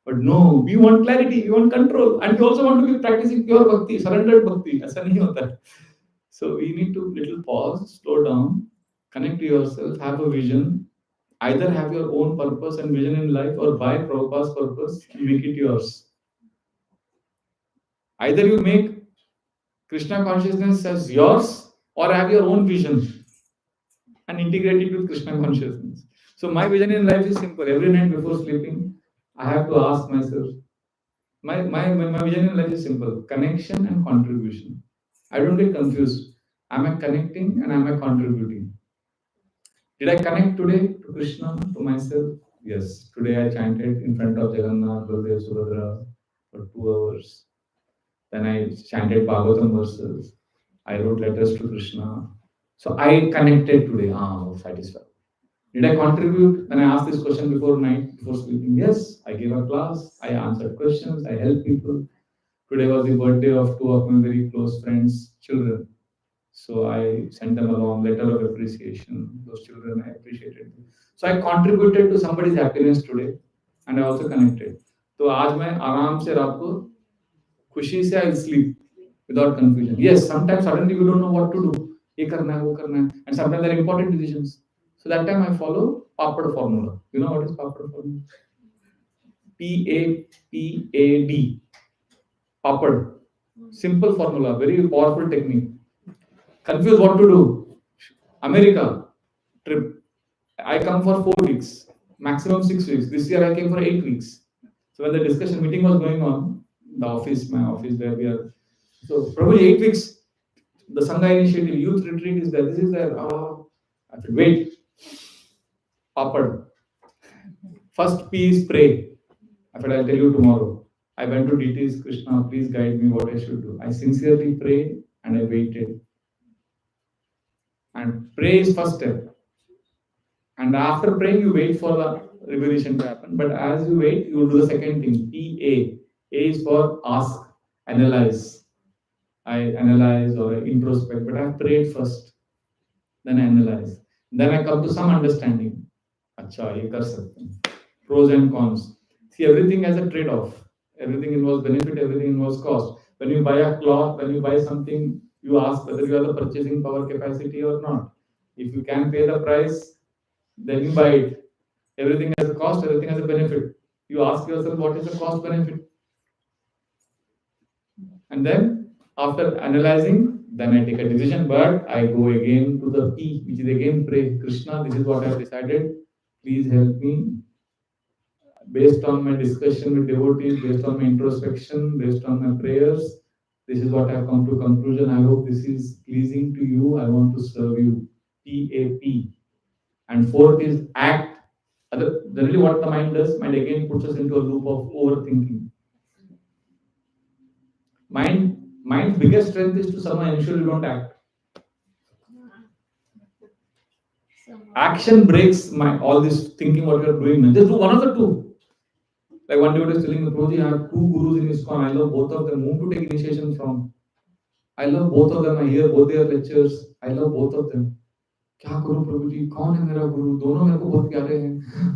But no, we want clarity, we want control, and we also want to be practicing pure bhakti, surrendered bhakti. ऐसा नहीं होता है. So we need to little pause, slow down, connect to yourself, have a vision. Either have your own purpose and vision in life, or buy Prabhupada's purpose and make it yours. Either you make Krishna consciousness as yours, or have your own vision and integrate it with Krishna consciousness. So my vision in life is simple. Every night before sleeping, I have to ask myself, my vision in life is simple: connection and contribution. I don't get confused. Am I connecting and am I contributing? Did I connect today to Krishna, to myself? Yes. Today I chanted in front of Jagannath, Baldev, Subhadra for 2 hours. Then I chanted Bhagavatam verses. I wrote letters to Krishna. So I connected today. Satisfied. Did I contribute when I asked this question before night, before sleeping? Yes. I gave a class. I answered questions. I helped people. Today was the birthday of two of my very close friends' children. So I sent them a long letter of appreciation. Those children, I appreciated them. So I contributed to somebody's happiness today, and I also connected. तो आज मैं आराम से रात को खुशी से I sleep without confusion. Yes, sometimes suddenly we don't know what to do. ये करना है, वो करना है, and sometimes there are important decisions. So that time I follow Papad formula. You know what is Papad formula? PAPAD. Papad. Simple formula, very powerful technique. Confused what to do. America trip. I come for 4 weeks, maximum 6 weeks. This year I came for 8 weeks. So when the discussion meeting was going on, the office, my office where we are. So probably 8 weeks. The Sangha initiative, youth retreat is there. This is there. I have to wait. Papad. First P is pray. I said I'll tell you tomorrow. I went to DT's Krishna, please guide me what I should do. I sincerely prayed and I waited. And pray is first step. And after praying, you wait for the revelation to happen. But as you wait, you will do the second thing. PA. A is for ask, analyze. I analyze or I introspect, but I prayed first. Then I analyze. Then I come to some understanding. Acha, ye kar sakte hain. Pros and cons. See, everything has a trade-off. Everything involves benefit, everything involves cost. When you buy a cloth, when you buy something, you ask whether you have the purchasing power capacity or not. If you can pay the price, then you buy it. Everything has a cost, everything has a benefit. You ask yourself, what is the cost benefit? And then, after analyzing, then I take a decision, but I go again to the P, which is again pray. Krishna, this is what I have decided. Please help me. Based on my discussion with devotees, based on my introspection, based on my prayers, this is what I have come to conclusion. I hope this is pleasing to you. I want to serve you. PAP. And fourth is act. Generally, what the mind does, mind again puts us into a loop of overthinking. Mind's biggest strength is to somehow ensure you don't act. Action breaks all this thinking what you are doing. Just do one of the two. Like one day I was telling me, Prabhuji, I have 2 gurus in ISKCON. I love both of them. Whom to take initiation from? I love both of them. I hear both their lectures. I love both of them. क्या करूं प्रभु जी, कौन है मेरा गुरु? दोनों मेरे को बहुत प्यारे हैं,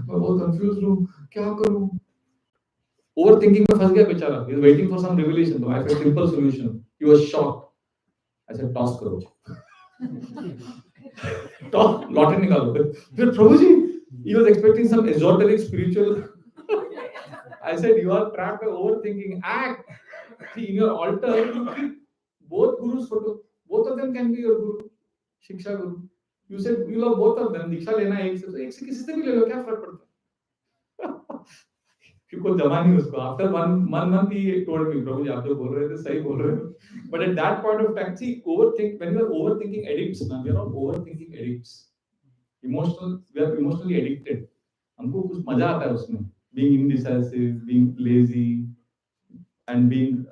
मैं बहुत कंफ्यूज हूं, क्या करूं? ओवर थिंकिंग में फंस गया बेचारा. He is waiting for some revelation. So I have a simple solution. He was shocked. I said toss करो. Toss, लॉटरी निकालो. फिर प्रभु जी, he was expecting some esoteric spiritual. I said you are trapped by overthinking. Act. See, in your altar, you keep both gurus photo. Both of them can be your guru, शिक्षा guru. You said you love both of them. दीक्षा लेना एक से किसी से भी ले लो, क्या फर्क पड़ता है? क्योंकि जमा नहीं उसको. After one month he told me, प्रभु जी आप जो बोल रहे थे सही बोल रहे हो. But at that point of time, see, when you are overthinking addicts, we are not overthinking addicts. We are emotionally addicted. हमको कुछ मजा आता है उसमें. Being indecisive, being lazy, and being,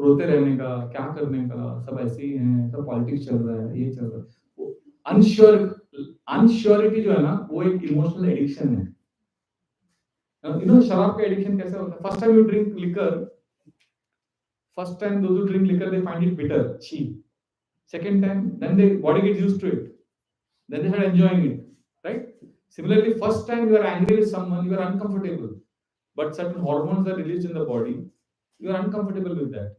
रोते रहने का, क्या करने का, सब ऐसे ही हैं, सब पॉलिटिक्स चल रहा है, ये चल रहा है. अनश्योरिटी जो है ना, वो एक इमोशनल एडिक्शन है. शराब का एडिक्शन कैसे होता है? First time you drink liquor, first time those who drink liquor they find it bitter, cheap. Second time, then the body gets used to it. Then they start enjoying it, right? Similarly, first time you are angry with someone, you are uncomfortable. But certain hormones are released in the body, you are uncomfortable with that.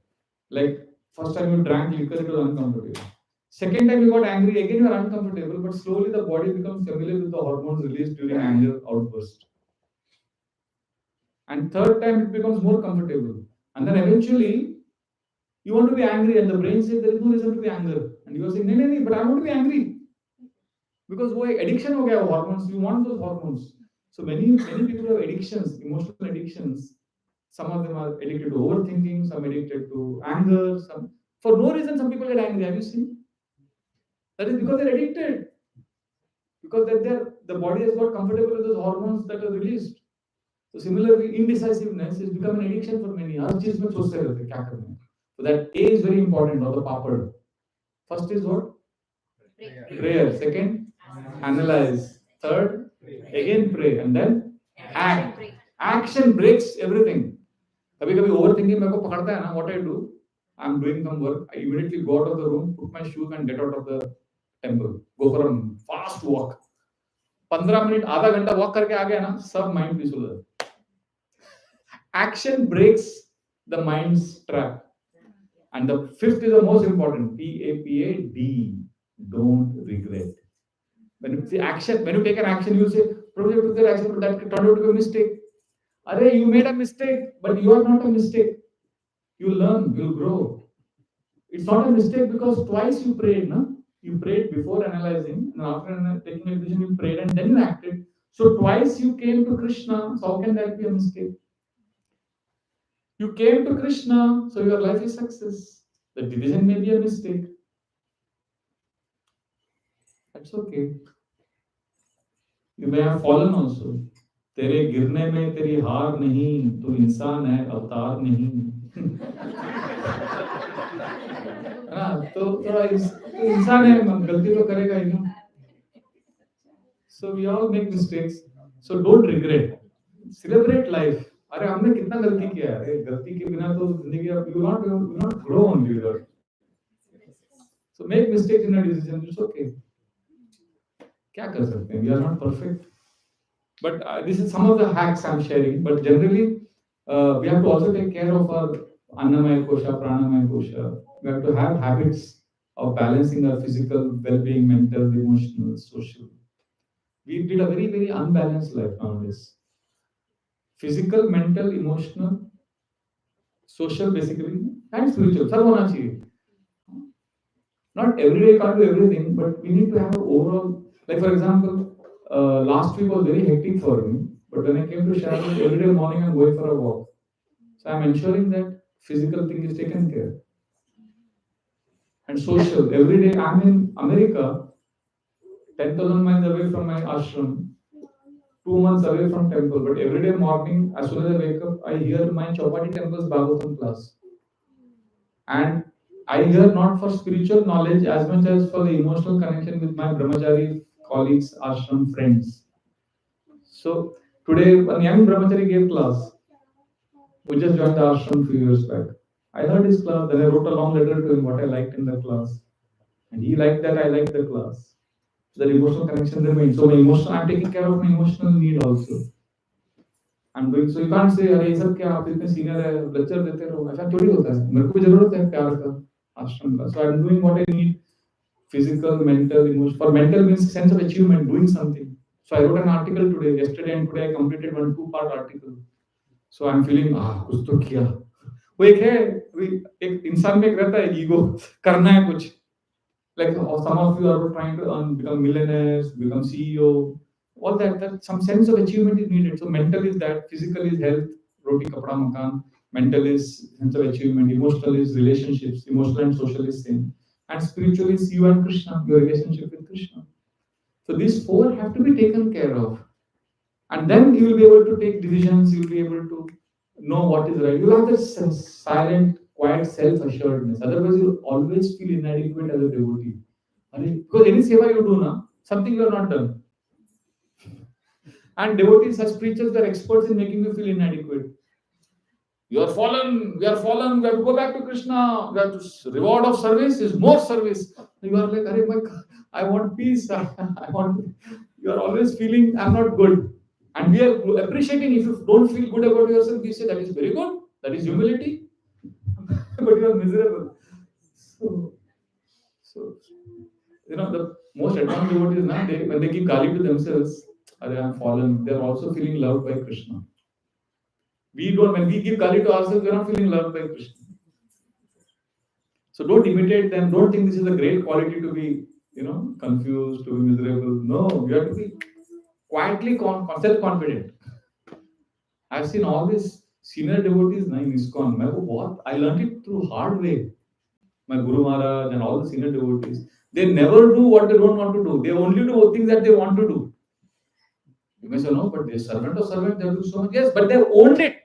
Like, first time you drank liquor, it was uncomfortable. Second time you got angry, again you are uncomfortable, but slowly the body becomes familiar with the hormones released during anger outburst. And third time it becomes more comfortable. And then eventually, you want to be angry and the brain says there is no reason to be angry. And you are saying, no, but I want to be angry. Because वो एक addiction हो गया वो hormones, you want those hormones. So many people have addictions, emotional addictions. Some of them are addicted to overthinking, some addicted to anger, some for no reason some people get angry. Have you seen? That is because they're addicted. Because the body has got comfortable with those hormones that are released. So similarly, indecisiveness has become an addiction for many. हर चीज में सोचते रहते क्या करना है. So that A is very important, or the papad. First is what? Prayer. Second, analyze. Third, again pray, and then act. Action breaks everything. कभी कभी overthinking मेरे को पकड़ता है ना. What I do? I'm doing some work. I immediately go out of the room, put my shoes, and get out of the temple. Go for a fast walk. 15 minute आधा घंटा walk करके आ गया ना, सब माइंड पीसफुल है. Action breaks the mind's trap. And the fifth is the most important. PAPAD. Don't regret. When you see action, when you take an action, you say, "Probably you took that action, but that turned out to be a mistake." Arey, you made a mistake, but you are not a mistake. You learn, you'll grow. It's not a mistake because twice you prayed, no? You prayed before analyzing, and after taking a decision, you prayed and then you acted. So twice you came to Krishna. So how can that be a mistake? You came to Krishna, so your life is success. The division may be a mistake. That's okay. You may have fallen also. तेरे गिरने में तेरी हार नहीं, तू इंसान है, अवतार नहीं. है ना? तो थोड़ा इंसान है, गलती तो करेगा ही ना. So we all make mistakes. So don't regret. Celebrate life. अरे हमने कितना गलती किया है. गलती के बिना तो जिंदगी आप you not grow only without. So make mistakes in a decision. It's okay. क्या कर सकते हैं? We are not perfect. But this is some of the hacks I'm sharing. But generally, we have to also take care of our annamaya kosha, pranamaya kosha. We have to have habits of balancing our physical well-being, mental, emotional, social. We lead a very, very unbalanced life nowadays. Physical, mental, emotional, social, basically, and spiritual. सब होना चाहिए. Not every day you can't do everything, but we need to have an overall. Like for example, last week was very hectic for me. But when I came to Charlotte, every day morning I'm going for a walk. So I'm ensuring that physical thing is taken care. And social, every day I'm in America, 10,000 miles away from my ashram, 2 months away from temple. But every day morning, as soon as I wake up, I hear my Chowpatty Temple's Bhagavatam class. And I hear not for spiritual knowledge as much as for the emotional connection with my brahmachari colleagues, ashram friends. So today, a young brahmachari gave class. We just joined the ashram 2 years back. I heard his class, then I wrote a long letter to him what I liked in the class. And he liked that, I liked the class. So that emotional connection remains. So I'm taking care of my emotional need also. I'm doing, so you can't say, अरे ये सब क्या आप इतने senior है, lecture देते रहो. ऐसा थोड़ी होता है. मेरे को भी जरूरत है प्यार का, आश्रम का. So I'm doing what I need. Physical, mental, emotional. For mental means sense of achievement, doing something. So I wrote an article today, yesterday and today I completed one 2-part article. So I'm feeling कुछ तो किया. वो एक है, एक इंसान में एक रहता है ईगो, करना है कुछ. Like some of you are trying to become millionaires, become CEO. All that some sense of achievement is needed. So mental is that, physical is health, roti kapda makan. Mental is sense of achievement, emotional is relationships, emotional and social is same. And spiritual is you and Krishna, your relationship with Krishna. So these 4 have to be taken care of. And then you will be able to take decisions, you will be able to know what is right. You will have this silent, quiet self-assuredness. Otherwise, you will always feel inadequate as a devotee. Because any seva you do now, something you have not done. And devotees, such preachers, they are experts in making you feel inadequate. You are fallen, we are fallen, we have to go back to Krishna, we have to, reward of service is more service. You are like, I want peace, I want, you are always feeling, I'm not good. And we are appreciating if you don't feel good about yourself, we say that is very good, that is humility, but you are miserable. So the most advanced devotees, when they give gali to themselves, I am fallen, they are also feeling loved by Krishna. When we give gali to ourselves, we are not feeling loved by Krishna. So don't imitate them. Don't think this is a great quality to be, confused, to be miserable. No, you have to be quietly self-confident. I've seen all these senior devotees now in ISKCON. I learned it through hard way. My Guru Maharaj and all the senior devotees, they never do what they don't want to do. They only do things that they want to do. You may say, no, but they're servant of servant, they do so much. Yes, but they've owned it.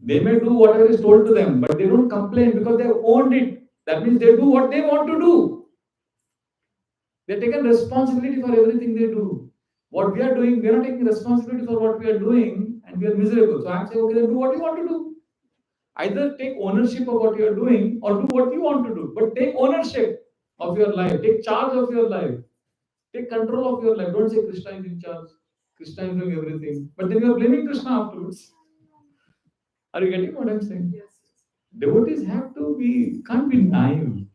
They may do whatever is told to them, but they don't complain because they've owned it. That means they do what they want to do. They've taken responsibility for everything they do. What we are doing, we are not taking responsibility for what we are doing and we are miserable. So I'm saying, okay, then do what you want to do. Either take ownership of what you are doing or do what you want to do. But take ownership of your life. Take charge of your life. Take control of your life. Don't say Krishna is in charge. Krishna is doing everything. But then you are blaming Krishna afterwards. Are you getting what I'm saying? Yes. Devotees can't be naive.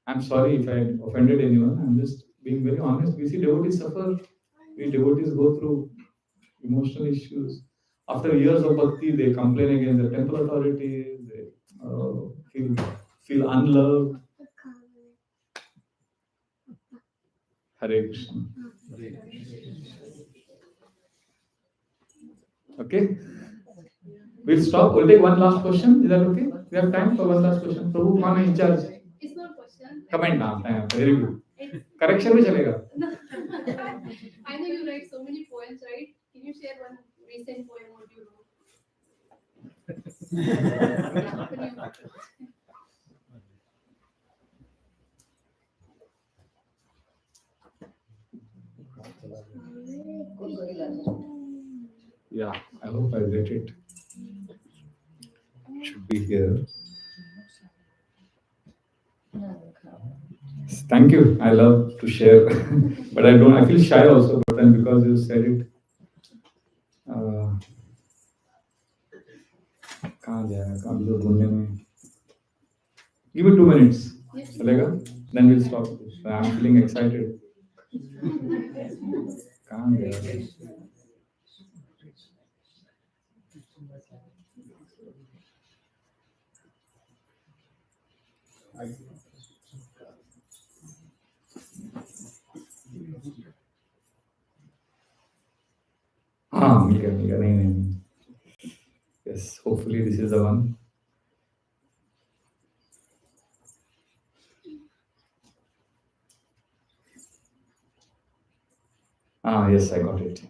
I'm sorry if I offended anyone. I'm just being very honest. We see devotees suffer. We devotees go through emotional issues. After years of bhakti, they complain against the temple authorities. They feel unloved. Hare Krishna. Okay? We'll stop. We'll take one last question. Is that okay? We have time for one last question. Prabhu, kaun hai in charge? It's not question. Comment now. Very good. Correction bhi chalega. I know you write so many poems, right? Can you share one recent poem what you wrote? Yeah, open your mouth. Yeah, I hope I get it. Should be here. Thank you. I love to share, but I feel shy also. But then because you said it, कहाँ जाएगा? कहाँ जो ढूंढने में? Give me 2 minutes. चलेगा? Then we'll stop. I'm feeling excited. कहाँ गया? हाँ मिल गया नहीं yes hopefully this is the one. Yes, I got it.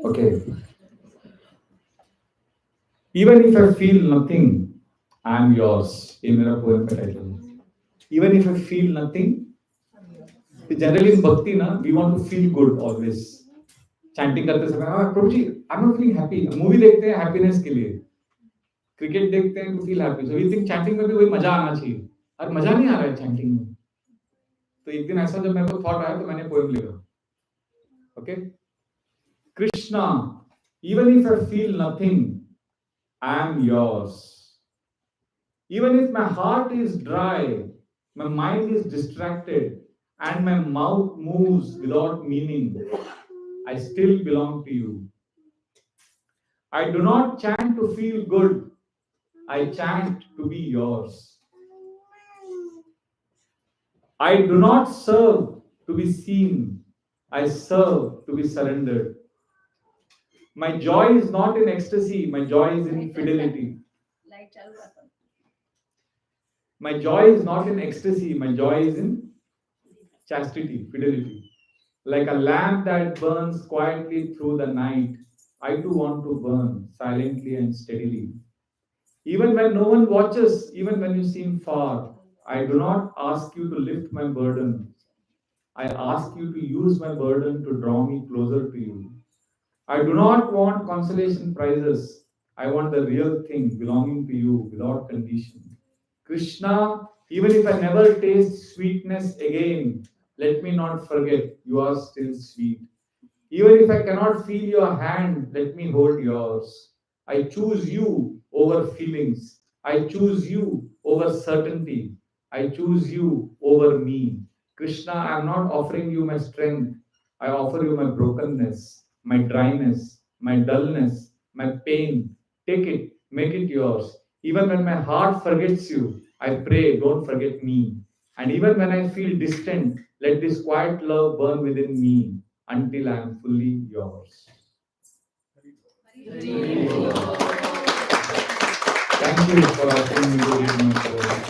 Okay. Even if I feel nothing, I am yours. ये मेरा poem का title है. Even if I feel nothing, generally in bhakti na, we want to feel good always. Chanting करते समय, प्रभु जी, I'm not feeling happy. Movie देखते हैं happiness के लिए. Cricket देखते हैं to feel happy. So we think chanting में भी वही मजा आना चाहिए. और मजा नहीं आ रहा है chanting में. तो एक दिन ऐसा जब मेरे को thought आया तो मैंने poem लिखा. Okay? Krishna, even if I feel nothing, I am yours. Even if my heart is dry, my mind is distracted, and my mouth moves without meaning, I still belong to you. I do not chant to feel good, I chant to be yours. I do not serve to be seen, I serve to be surrendered. My joy is not in ecstasy, my joy is in fidelity. My joy is not in ecstasy, my joy is in chastity, fidelity. Like a lamp that burns quietly through the night, I too want to burn silently and steadily. Even when no one watches, even when you seem far, I do not ask you to lift my burden. I ask you to use my burden to draw me closer to you. I do not want consolation prizes. I want the real thing belonging to you without condition. Krishna, even if I never taste sweetness again, let me not forget you are still sweet. Even if I cannot feel your hand, let me hold yours. I choose you over feelings. I choose you over certainty. I choose you over me. Krishna, I am not offering you my strength. I offer you my brokenness, my dryness, my dullness, my pain. Take it, make it yours. Even when my heart forgets you, I pray, don't forget me. And even when I feel distant, let this quiet love burn within me until I am fully yours. Thank you for asking me to read my poem.